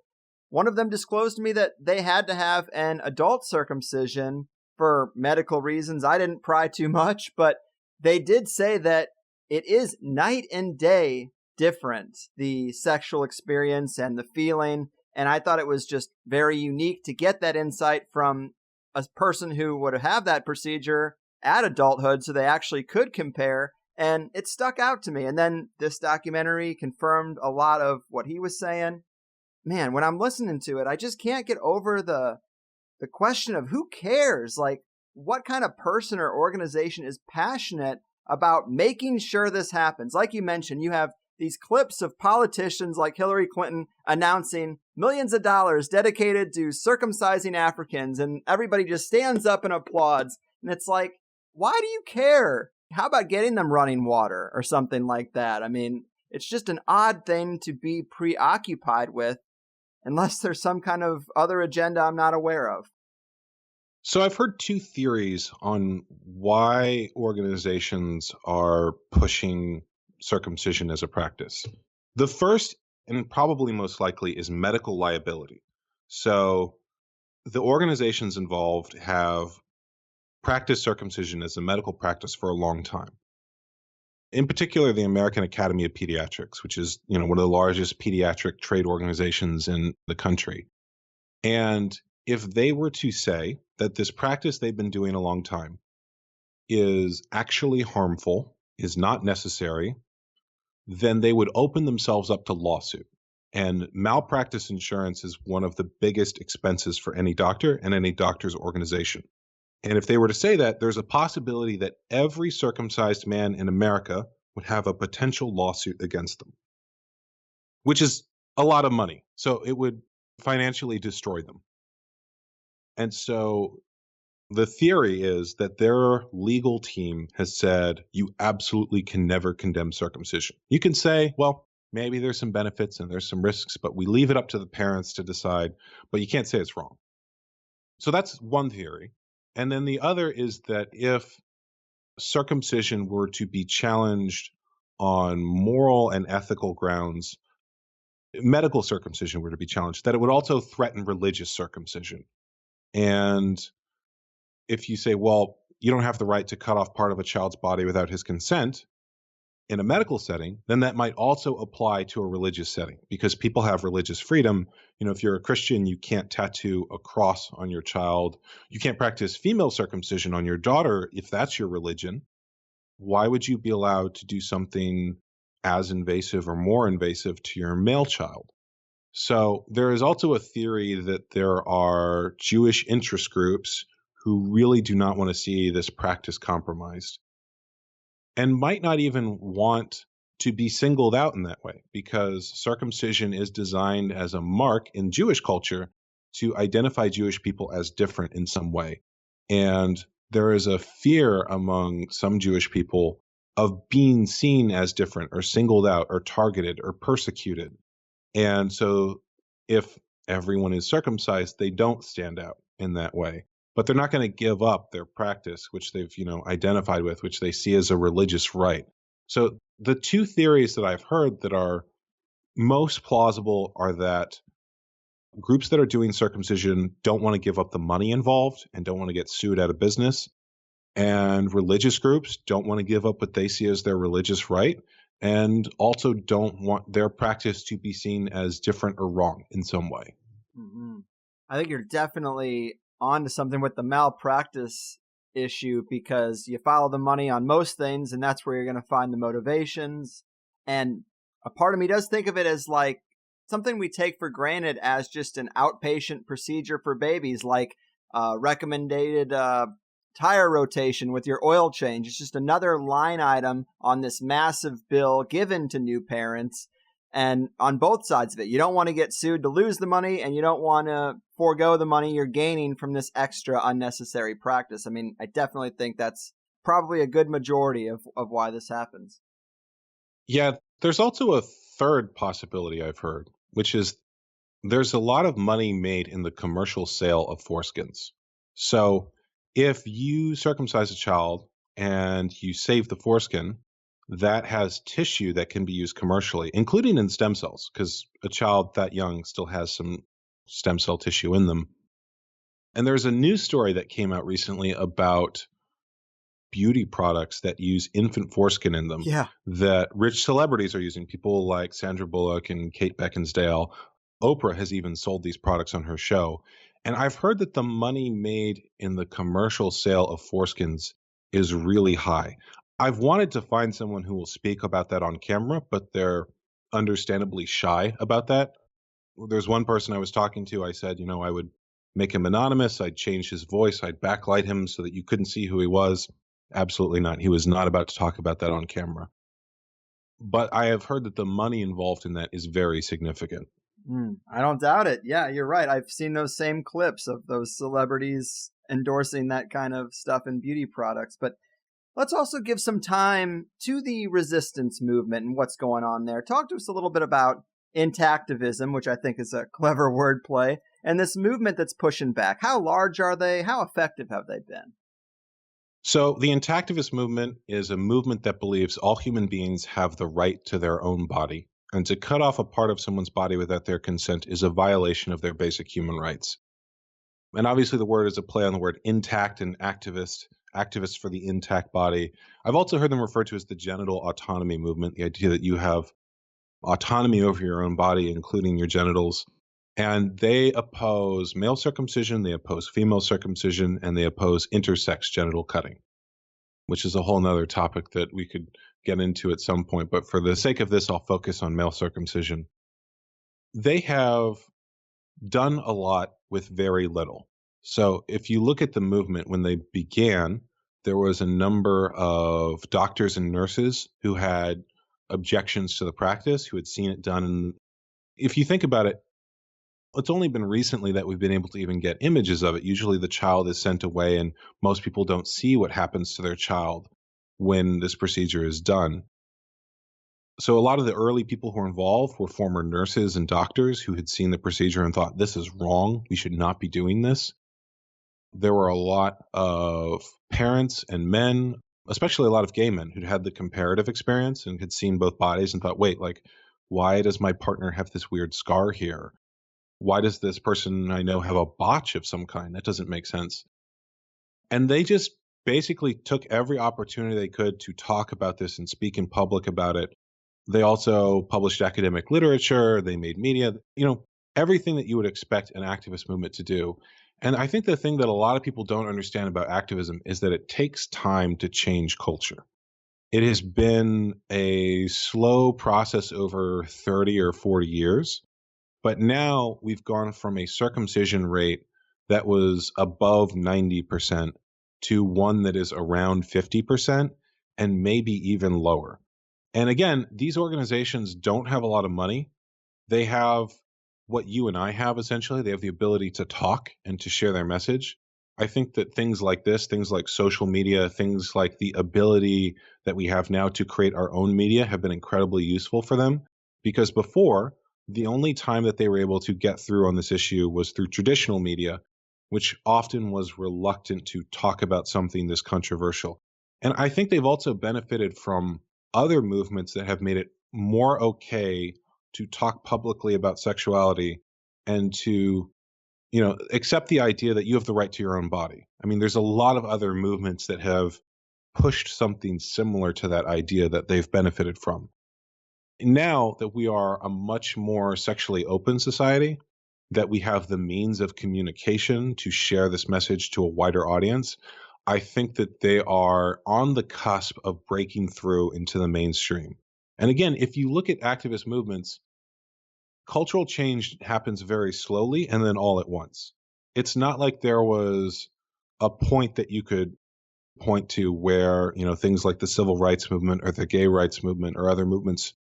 one of them disclosed to me that they had to have an adult circumcision for medical reasons. I didn't pry too much, but they did say that it is night and day different, the sexual experience and the feeling. And I thought it was just very unique to get that insight from a person who would have that procedure at adulthood, so they actually could compare. And it stuck out to me. And then this documentary confirmed a lot of what he was saying. Man, when I'm listening to it, I just can't get over the question of who cares? Like, what kind of person or organization is passionate about making sure this happens? Like you mentioned, you have these clips of politicians like Hillary Clinton announcing millions of dollars dedicated to circumcising Africans, and everybody just stands up and applauds. And it's like, why do you care? How about getting them running water or something like that? I mean, it's just an odd thing to be preoccupied with, unless there's some kind of other agenda I'm not aware of. So I've heard two theories on why organizations are pushing circumcision as a practice. The first, and probably most likely, is medical liability. So the organizations involved have practiced circumcision as a medical practice for a long time. In particular, the American Academy of Pediatrics, which is, one of the largest pediatric trade organizations in the country. And if they were to say that this practice they've been doing a long time is actually harmful, is not necessary, then they would open themselves up to lawsuit. And malpractice insurance is one of the biggest expenses for any doctor and any doctor's organization. And if they were to say that, there's a possibility that every circumcised man in America would have a potential lawsuit against them, which is a lot of money. So it would financially destroy them. And so the theory is that their legal team has said, you absolutely can never condemn circumcision. You can say, well, maybe there's some benefits and there's some risks, but we leave it up to the parents to decide, but you can't say it's wrong. So that's one theory. And then the other is that if circumcision were to be challenged on moral and ethical grounds, medical circumcision were to be challenged, that it would also threaten religious circumcision. And if you say, well, you don't have the right to cut off part of a child's body without his consent in a medical setting, then that might also apply to a religious setting, because people have religious freedom. If you're a Christian, you can't tattoo a cross on your child. You can't practice female circumcision on your daughter if that's your religion. Why would you be allowed to do something as invasive or more invasive to your male child? So there is also a theory that there are Jewish interest groups who really do not want to see this practice compromised, and might not even want to be singled out in that way, because circumcision is designed as a mark in Jewish culture to identify Jewish people as different in some way. And there is a fear among some Jewish people of being seen as different or singled out or targeted or persecuted. And so if everyone is circumcised, they don't stand out in that way. But they're not going to give up their practice, which they've, identified with, which they see as a religious right. So the two theories that I've heard that are most plausible are that groups that are doing circumcision don't want to give up the money involved and don't want to get sued out of business. And religious groups don't want to give up what they see as their religious right, and also don't want their practice to be seen as different or wrong in some way. Mm-hmm. I think you're definitely onto something with the malpractice issue, because you follow the money on most things, and that's where you're going to find the motivations. And a part of me does think of it as like something we take for granted as just an outpatient procedure for babies, like recommended tire rotation with your oil change. It's just another line item on this massive bill given to new parents. And on both sides of it, you don't want to get sued to lose the money, and you don't want to forego the money you're gaining from this extra unnecessary practice. I mean, I definitely think that's probably a good majority of why this happens. Yeah, there's also a third possibility I've heard, which is there's a lot of money made in the commercial sale of foreskins. So if you circumcise a child and you save the foreskin, that has tissue that can be used commercially, including in stem cells, because a child that young still has some stem cell tissue in them. And there's a news story that came out recently about beauty products that use infant foreskin in them that rich celebrities are using. People like Sandra Bullock and Kate Beckinsale. Oprah has even sold these products on her show. And I've heard that the money made in the commercial sale of foreskins is really high. I've wanted to find someone who will speak about that on camera, but they're understandably shy about that. There's one person I was talking to. I said, I would make him anonymous. I'd change his voice. I'd backlight him so that you couldn't see who he was. Absolutely not. He was not about to talk about that on camera. But I have heard that the money involved in that is very significant. I don't doubt it. Yeah, you're right. I've seen those same clips of those celebrities endorsing that kind of stuff in beauty products. But let's also give some time to the resistance movement and what's going on there. Talk to us a little bit about Intactivism, which I think is a clever wordplay, and this movement that's pushing back. How large are they? How effective have they been? So the Intactivist movement is a movement that believes all human beings have the right to their own body, and to cut off a part of someone's body without their consent is a violation of their basic human rights. And obviously the word is a play on the word intact and activists for the intact body. I've also heard them referred to as the genital autonomy movement, the idea that you have autonomy over your own body, including your genitals. And they oppose male circumcision, they oppose female circumcision, and they oppose intersex genital cutting, which is a whole nother topic that we could get into at some point. But for the sake of this, I'll focus on male circumcision. They have done a lot with very little. So if you look at the movement, when they began, there was a number of doctors and nurses who had objections to the practice, who had seen it done. And if you think about it, it's only been recently that we've been able to even get images of it. Usually the child is sent away and most people don't see what happens to their child when this procedure is done. So a lot of the early people who were involved were former nurses and doctors who had seen the procedure and thought, this is wrong, we should not be doing this. There were a lot of parents and men, especially a lot of gay men, who'd had the comparative experience and had seen both bodies and thought, wait, why does my partner have this weird scar here? Why does this person I know have a botch of some kind? That doesn't make sense. And they just basically took every opportunity they could to talk about this and speak in public about it. They also published academic literature. They made media, everything that you would expect an activist movement to do. And I think the thing that a lot of people don't understand about activism is that it takes time to change culture. It has been a slow process over 30 or 40 years. But now we've gone from a circumcision rate that was above 90% to one that is around 50% and maybe even lower. And again, these organizations don't have a lot of money. They have what you and I have, essentially. They have the ability to talk and to share their message. I think that things like this, things like social media, things like the ability that we have now to create our own media have been incredibly useful for them. Because before, the only time that they were able to get through on this issue was through traditional media, which often was reluctant to talk about something this controversial. And I think they've also benefited from other movements that have made it more okay to talk publicly about sexuality and to accept the idea that you have the right to your own body. I mean, there's a lot of other movements that have pushed something similar to that idea that they've benefited from. Now that we are a much more sexually open society, that we have the means of communication to share this message to a wider audience, I think that they are on the cusp of breaking through into the mainstream. And again, if you look at activist movements, cultural change happens very slowly and then all at once. It's not like there was a point that you could point to where, things like the civil rights movement or the gay rights movement or other movements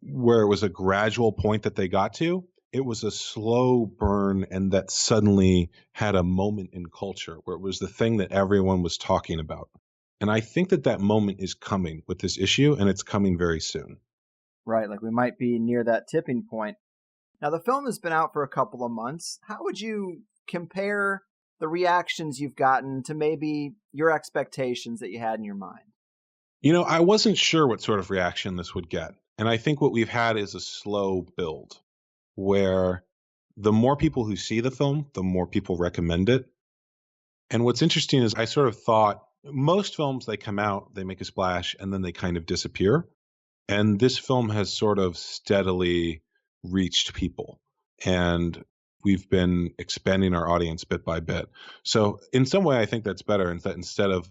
where it was a gradual point that they got to. It was a slow burn, and that suddenly had a moment in culture where it was the thing that everyone was talking about. And I think that that moment is coming with this issue, and it's coming very soon. Right, like we might be near that tipping point. Now, the film has been out for a couple of months. How would you compare the reactions you've gotten to maybe your expectations that you had in your mind? I wasn't sure what sort of reaction this would get. And I think what we've had is a slow build where the more people who see the film, the more people recommend it. And what's interesting is I sort of thought most films, they come out, they make a splash, and then they kind of disappear. And this film has sort of steadily reached people. And we've been expanding our audience bit by bit. So in some way, I think that's better. And that instead of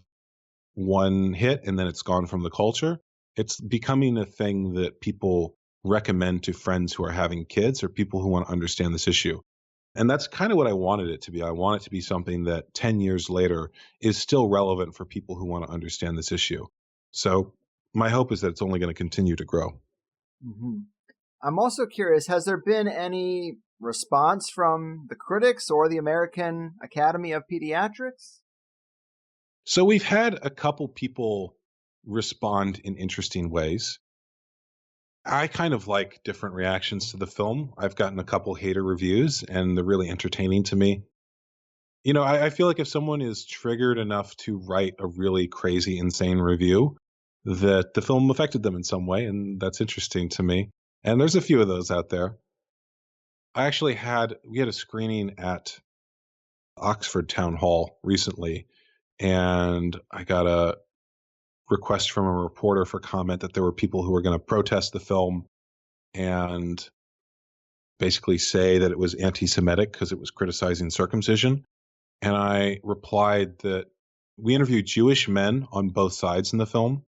one hit and then it's gone from the culture, it's becoming a thing that people recommend to friends who are having kids or people who want to understand this issue. And that's kind of what I wanted it to be. I want it to be something that 10 years later is still relevant for people who want to understand this issue. So my hope is that it's only going to continue to grow. Mm-hmm. I'm also curious, has there been any response from the critics or the American Academy of Pediatrics? So we've had a couple people respond in interesting ways. I kind of like different reactions to the film. I've gotten a couple hater reviews, and they're really entertaining to me. I feel like if someone is triggered enough to write a really crazy, insane review, that the film affected them in some way, and that's interesting to me. And there's a few of those out there. We had a screening at Oxford Town Hall recently, and I got a request from a reporter for comment that there were people who were going to protest the film and basically say that it was anti-Semitic because it was criticizing circumcision. And I replied that we interviewed Jewish men on both sides in the film,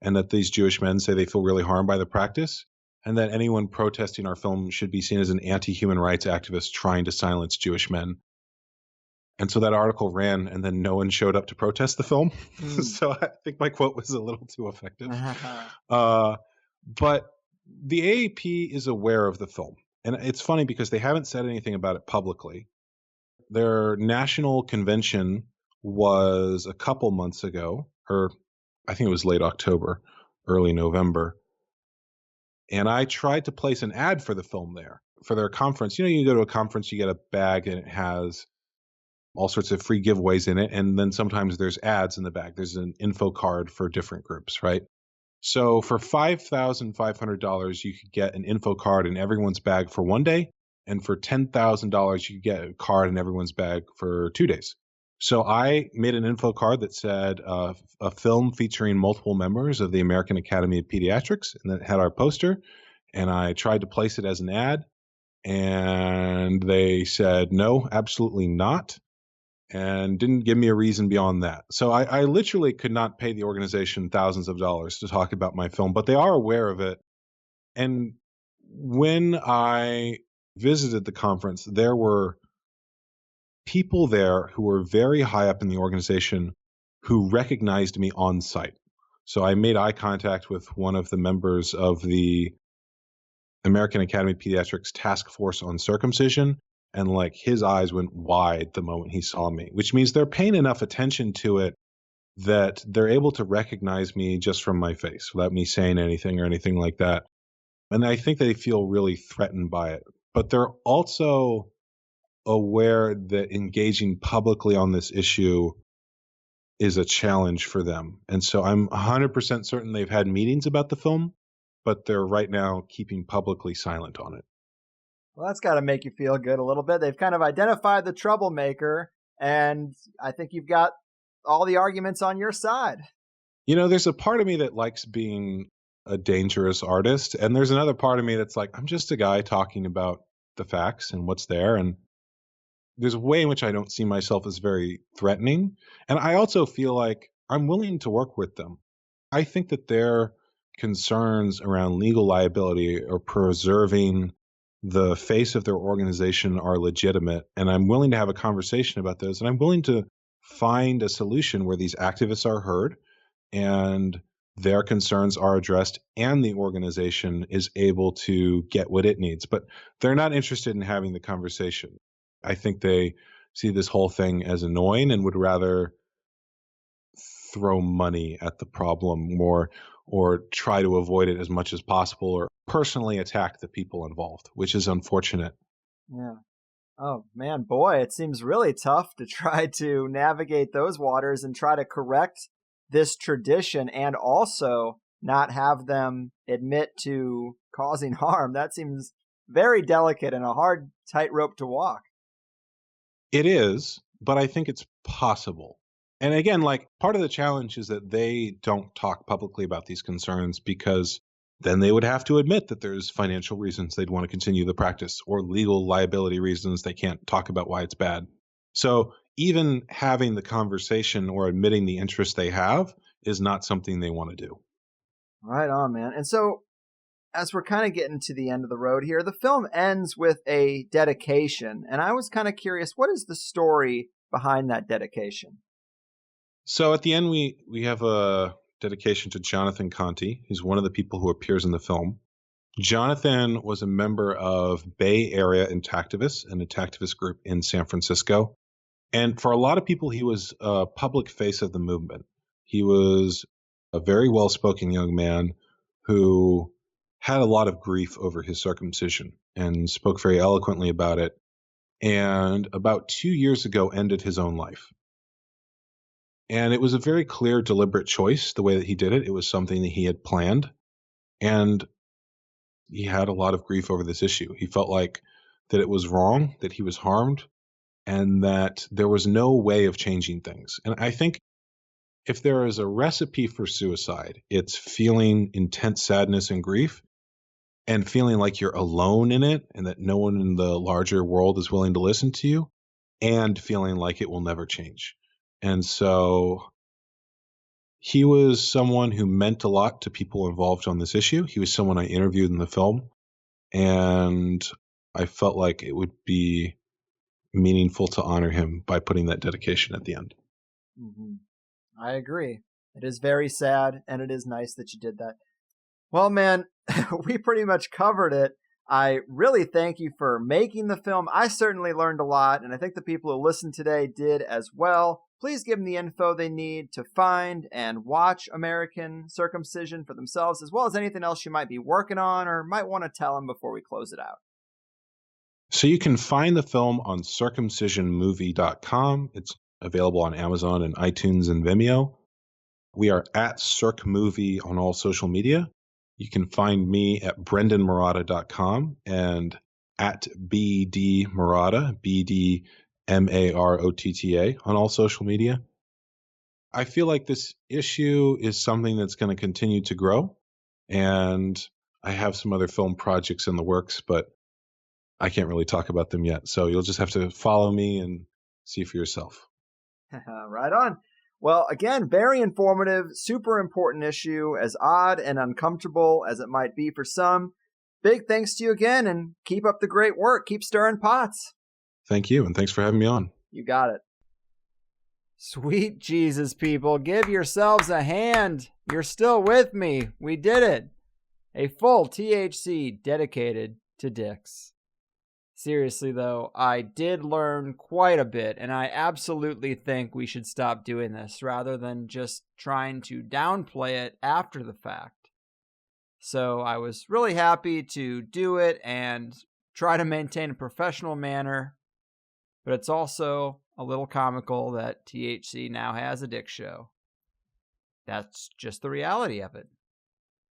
and that these Jewish men say they feel really harmed by the practice, and that anyone protesting our film should be seen as an anti-human rights activist trying to silence Jewish men. And so that article ran, and then no one showed up to protest the film. So I think my quote was a little too effective. But the AAP is aware of the film. And it's funny because they haven't said anything about it publicly. Their national convention was a couple months ago, or I think it was late October, early November. And I tried to place an ad for the film there for their conference. You go to a conference, you get a bag, and it has all sorts of free giveaways in it. And then sometimes there's ads in the bag. There's an info card for different groups, right? So for $5,500, you could get an info card in everyone's bag for one day. And for $10,000, you could get a card in everyone's bag for 2 days. So I made an info card that said a film featuring multiple members of the American Academy of Pediatrics, and that had our poster. And I tried to place it as an ad. And they said, no, absolutely not. And didn't give me a reason beyond that. So I literally could not pay the organization thousands of dollars to talk about my film, but they are aware of it. And when I visited the conference, there were people there who were very high up in the organization who recognized me on site. So I made eye contact with one of the members of the American Academy of Pediatrics Task Force on Circumcision, And like his eyes went wide the moment he saw me, which means they're paying enough attention to it that they're able to recognize me just from my face without me saying anything or anything like that. And I think they feel really threatened by it. But they're also aware that engaging publicly on this issue is a challenge for them. And so I'm 100% certain they've had meetings about the film, but they're right now keeping publicly silent on it. Well, that's got to make you feel good a little bit. They've kind of identified the troublemaker, and I think you've got all the arguments on your side. You know, there's a part of me that likes being a dangerous artist, and there's another part of me that's like, I'm just a guy talking about the facts and what's there, and there's a way in which I don't see myself as very threatening. And I also feel like I'm willing to work with them. I think that their concerns around legal liability or preserving the face of their organization are legitimate. And I'm willing to have a conversation about those. And I'm willing to find a solution where these activists are heard and their concerns are addressed and the organization is able to get what it needs. But they're not interested in having the conversation. I think they see this whole thing as annoying and would rather throw money at the problem or try to avoid it as much as possible or personally attack the people involved, which is unfortunate. Yeah. Oh, man, boy, it seems really tough to try to navigate those waters and try to correct this tradition and also not have them admit to causing harm. That seems very delicate and a hard tightrope to walk. It is, but I think it's possible. And again, like part of the challenge is that they don't talk publicly about these concerns because then they would have to admit that there's financial reasons they'd want to continue the practice or legal liability reasons they can't talk about why it's bad. So even having the conversation or admitting the interest they have is not something they want to do. Right on, man. And so as we're kind of getting to the end of the road here, the film ends with a dedication. And I was kind of curious, what is the story behind that dedication? So at the end, we have a dedication to Jonathan Conte, who's one of the people who appears in the film. Jonathan was a member of Bay Area Intactivists, an Intactivist group in San Francisco. And for a lot of people, he was a public face of the movement. He was a very well-spoken young man who had a lot of grief over his circumcision and spoke very eloquently about it. And about 2 years ago, ended his own life. And it was a very clear, deliberate choice, the way that he did it. It was something that he had planned. And he had a lot of grief over this issue. He felt like that it was wrong, that he was harmed, and that there was no way of changing things. And I think if there is a recipe for suicide, it's feeling intense sadness and grief and feeling like you're alone in it and that no one in the larger world is willing to listen to you and feeling like it will never change. And so he was someone who meant a lot to people involved on this issue. He was someone I interviewed in the film, and I felt like it would be meaningful to honor him by putting that dedication at the end. Mm-hmm. I agree. It is very sad, and it is nice that you did that. Well, man, we pretty much covered it. I really thank you for making the film. I certainly learned a lot, and I think the people who listened today did as well. Please give them the info they need to find and watch American Circumcision for themselves, as well as anything else you might be working on or might want to tell them before we close it out. So you can find the film on circumcisionmovie.com. It's available on Amazon and iTunes and Vimeo. We are at circmovie on all social media. You can find me at brendonmarotta.com and at bdmarotta, BDMAROTTA on all social media. I feel like this issue is something that's going to continue to grow, and I have some other film projects in the works, but I can't really talk about them yet. So you'll just have to follow me and see for yourself. Right on. Well, again, very informative, super important issue, as odd and uncomfortable as it might be for some. Big thanks to you again, and keep up the great work. Keep stirring pots. Thank you, and thanks for having me on. You got it. Sweet Jesus, people, give yourselves a hand. You're still with me. We did it. A full THC dedicated to dicks. Seriously, though, I did learn quite a bit, and I absolutely think we should stop doing this rather than just trying to downplay it after the fact. So I was really happy to do it and try to maintain a professional manner, but it's also a little comical that THC now has a dick show. That's just the reality of it.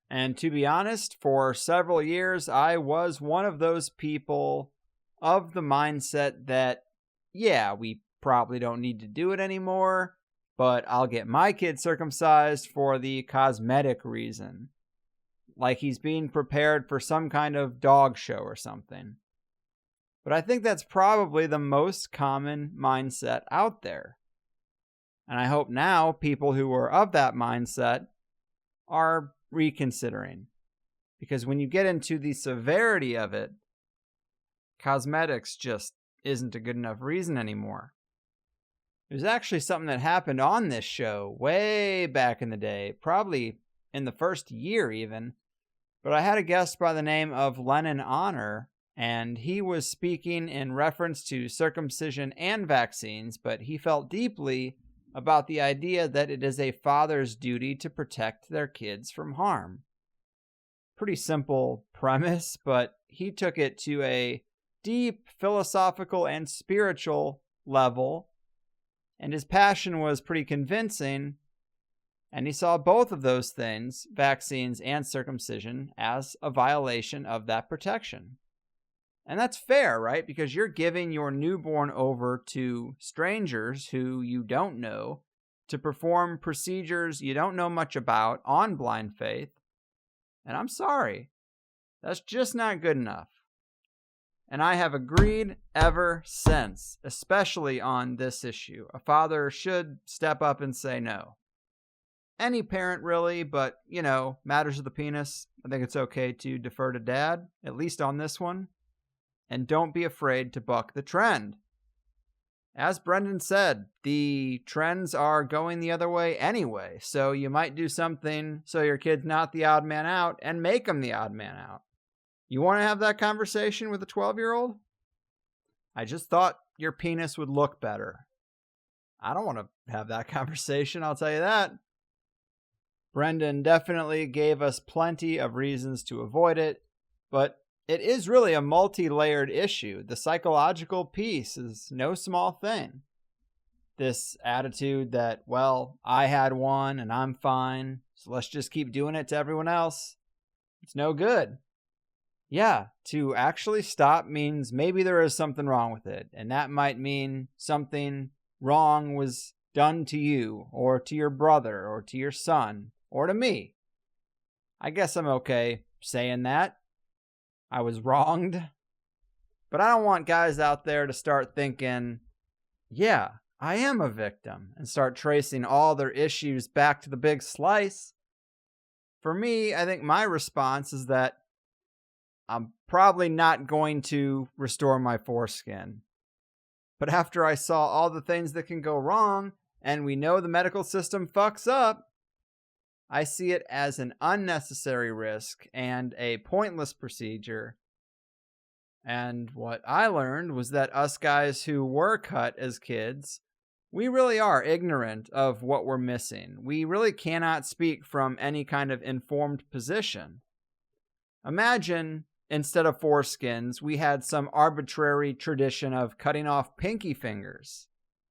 And to be honest, for several years, I was one of those people of the mindset that, yeah, we probably don't need to do it anymore, but I'll get my kid circumcised for the cosmetic reason. Like he's being prepared for some kind of dog show or something. But I think that's probably the most common mindset out there. And I hope now people who are of that mindset are reconsidering. Because when you get into the severity of it, cosmetics just isn't a good enough reason anymore. It was actually something that happened on this show way back in the day, probably in the first year even. But I had a guest by the name of Lennon Honor, and he was speaking in reference to circumcision and vaccines, but he felt deeply about the idea that it is a father's duty to protect their kids from harm. Pretty simple premise, but he took it to a deep philosophical and spiritual level, and his passion was pretty convincing, and he saw both of those things, vaccines and circumcision, as a violation of that protection. And that's fair, right? Because you're giving your newborn over to strangers who you don't know to perform procedures you don't know much about on blind faith. And I'm sorry, that's just not good enough. And I have agreed ever since, especially on this issue. A father should step up and say no. Any parent, really, but, matters of the penis, I think it's okay to defer to dad, at least on this one. And don't be afraid to buck the trend. As Brendon said, the trends are going the other way anyway, so you might do something so your kid's not the odd man out and make him the odd man out. You want to have that conversation with a 12-year-old? I just thought your penis would look better. I don't want to have that conversation, I'll tell you that. Brendon definitely gave us plenty of reasons to avoid it, but it is really a multi-layered issue. The psychological piece is no small thing. This attitude that, well, I had one and I'm fine, so let's just keep doing it to everyone else. It's no good. Yeah, to actually stop means maybe there is something wrong with it, and that might mean something wrong was done to you, or to your brother, or to your son, or to me. I guess I'm okay saying that. I was wronged. But I don't want guys out there to start thinking, yeah, I am a victim, and start tracing all their issues back to the big slice. For me, I think my response is that I'm probably not going to restore my foreskin. But after I saw all the things that can go wrong, and we know the medical system fucks up, I see it as an unnecessary risk and a pointless procedure. And what I learned was that us guys who were cut as kids, we really are ignorant of what we're missing. We really cannot speak from any kind of informed position. Imagine, instead of foreskins, we had some arbitrary tradition of cutting off pinky fingers.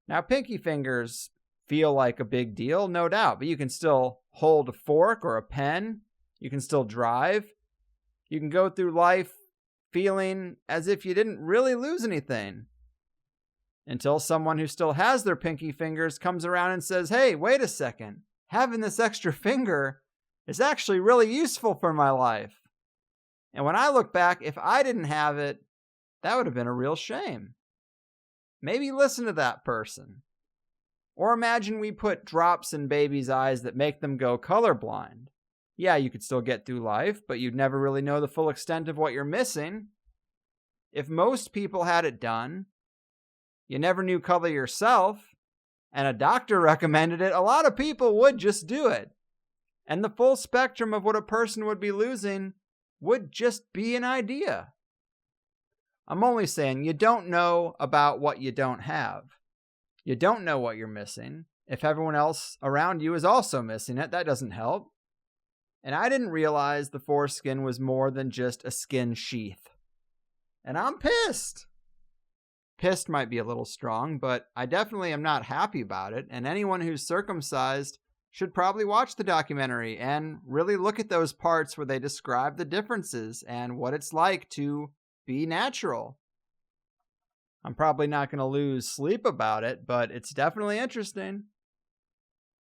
Now, pinky fingers feel like a big deal, no doubt, but you can still hold a fork or a pen. You can still drive. You can go through life feeling as if you didn't really lose anything. Until someone who still has their pinky fingers comes around and says, hey, wait a second, having this extra finger is actually really useful for my life. And when I look back, if I didn't have it, that would have been a real shame. Maybe listen to that person. Or imagine we put drops in babies' eyes that make them go colorblind. Yeah, you could still get through life, but you'd never really know the full extent of what you're missing. If most people had it done, you never knew color yourself, and a doctor recommended it, a lot of people would just do it. And the full spectrum of what a person would be losing would just be an idea. I'm only saying you don't know about what you don't have. You don't know what you're missing. If everyone else around you is also missing it, that doesn't help. And I didn't realize the foreskin was more than just a skin sheath. And I'm pissed. Pissed might be a little strong, but I definitely am not happy about it. And anyone who's circumcised should probably watch the documentary and really look at those parts where they describe the differences and what it's like to be natural. I'm probably not going to lose sleep about it, but it's definitely interesting.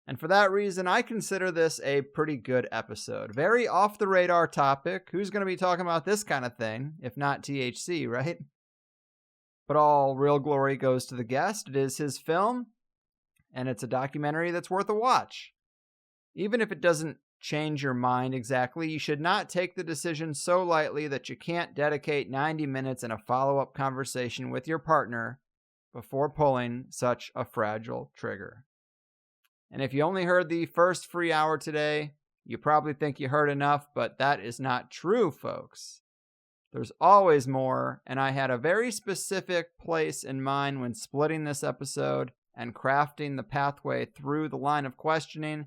And for that reason, I consider this a pretty good episode. Very off-the-radar topic. Who's going to be talking about this kind of thing, if not THC, right? But all real glory goes to the guest. It is his film, and it's a documentary that's worth a watch. Even if it doesn't change your mind exactly, you should not take the decision so lightly that you can't dedicate 90 minutes in a follow-up conversation with your partner before pulling such a fragile trigger. And if you only heard the first free hour today, you probably think you heard enough, but that is not true, folks. There's always more, and I had a very specific place in mind when splitting this episode and crafting the pathway through the line of questioning,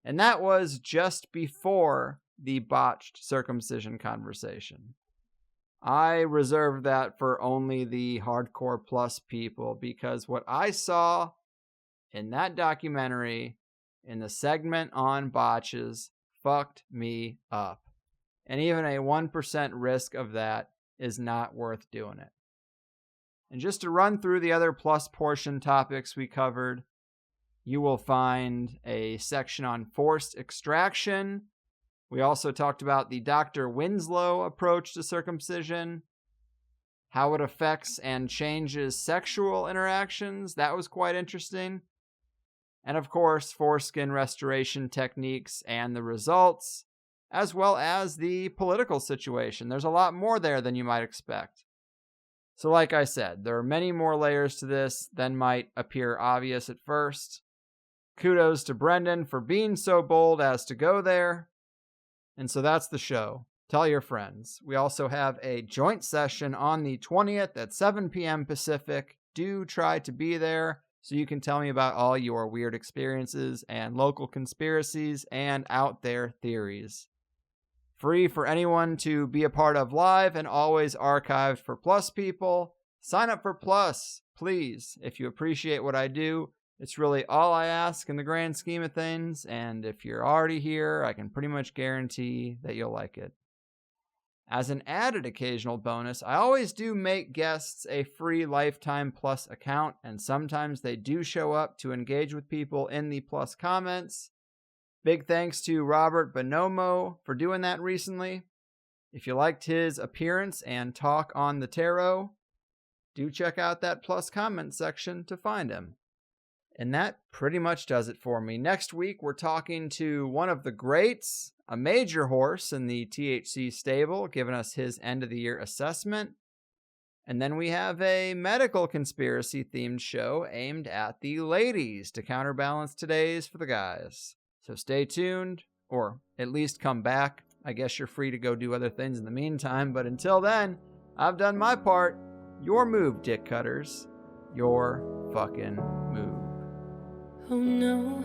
and that was just before the botched circumcision conversation. I reserved that for only the hardcore plus people, because what I saw in that documentary, in the segment on botches, fucked me up. And even a 1% risk of that is not worth doing it. And just to run through the other plus portion topics we covered, you will find a section on forced extraction. We also talked about the Dr. Winslow approach to circumcision, how it affects and changes sexual interactions. That was quite interesting. And of course, foreskin restoration techniques and the results, as well as the political situation. There's a lot more there than you might expect. So like I said, there are many more layers to this than might appear obvious at first. Kudos to Brendon for being so bold as to go there. And so that's the show. Tell your friends. We also have a joint session on the 20th at 7 p.m. Pacific. Do try to be there so you can tell me about all your weird experiences and local conspiracies and out there theories. Free for anyone to be a part of live and always archived for Plus people. Sign up for Plus, please, if you appreciate what I do. It's really all I ask in the grand scheme of things, and if you're already here, I can pretty much guarantee that you'll like it. As an added occasional bonus, I always do make guests a free Lifetime Plus account, and sometimes they do show up to engage with people in the Plus comments. Big thanks to Robert Bonomo for doing that recently. If you liked his appearance and talk on the tarot, do check out that Plus comment section to find him. And that pretty much does it for me. Next week, we're talking to one of the greats, a major horse in the THC stable, giving us his end-of-the-year assessment. And then we have a medical conspiracy-themed show aimed at the ladies to counterbalance today's for the guys. So stay tuned, or at least come back. I guess you're free to go do other things in the meantime, but until then, I've done my part. Your move, dick cutters. Your fucking move. Oh no,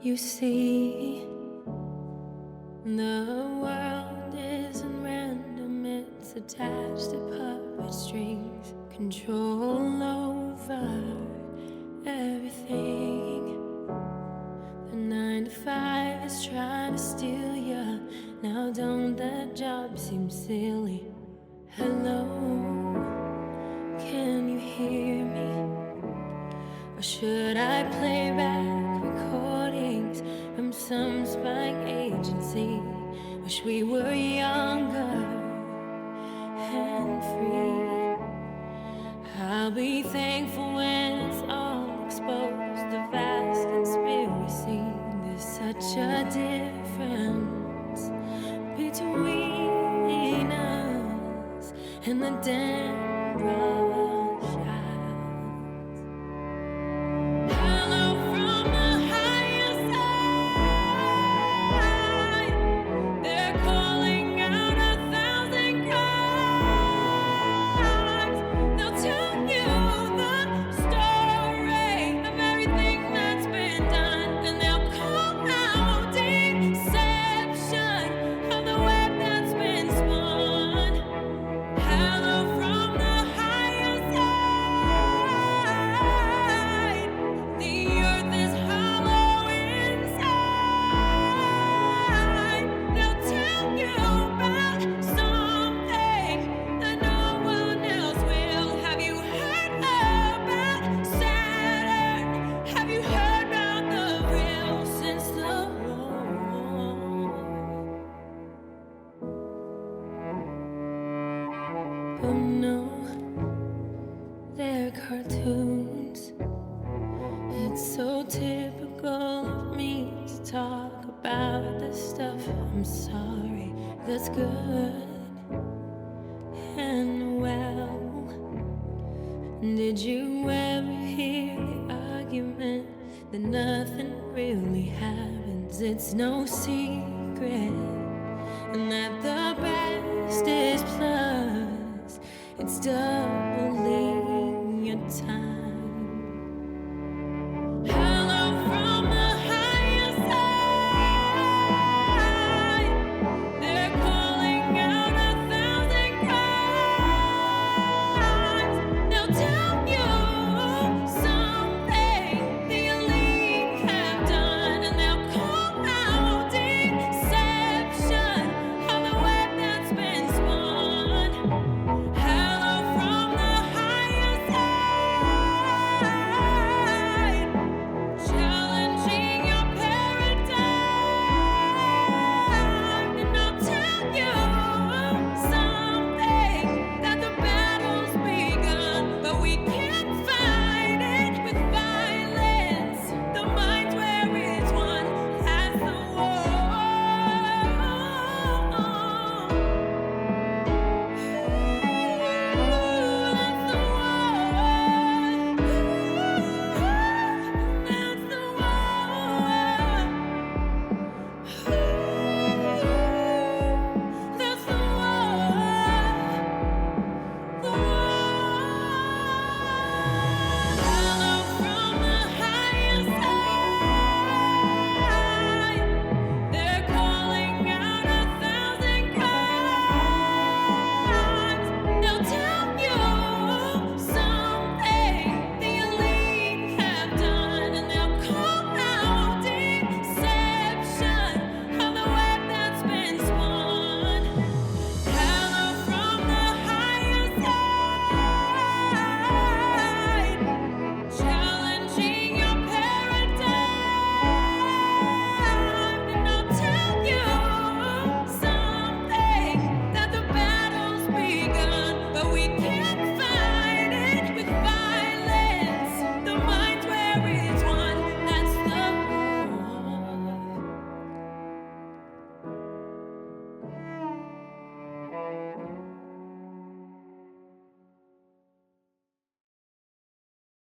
you see, the world isn't random, it's attached to puppet strings, control over everything. The 9 to 5 is trying to steal ya, now don't that job seem silly? Hello, can you hear me? Or should I play back recordings from some spying agency? Wish we were younger and free. I'll be thankful when it's all exposed, the vast conspiracy. There's such a difference between us and the damn rush. Oh no, they're cartoons. It's so typical of me to talk about this stuff. I'm sorry, that's good and well. Did you ever hear the argument that nothing really happens? It's no secret, and that the best is plus. It's doubling your time.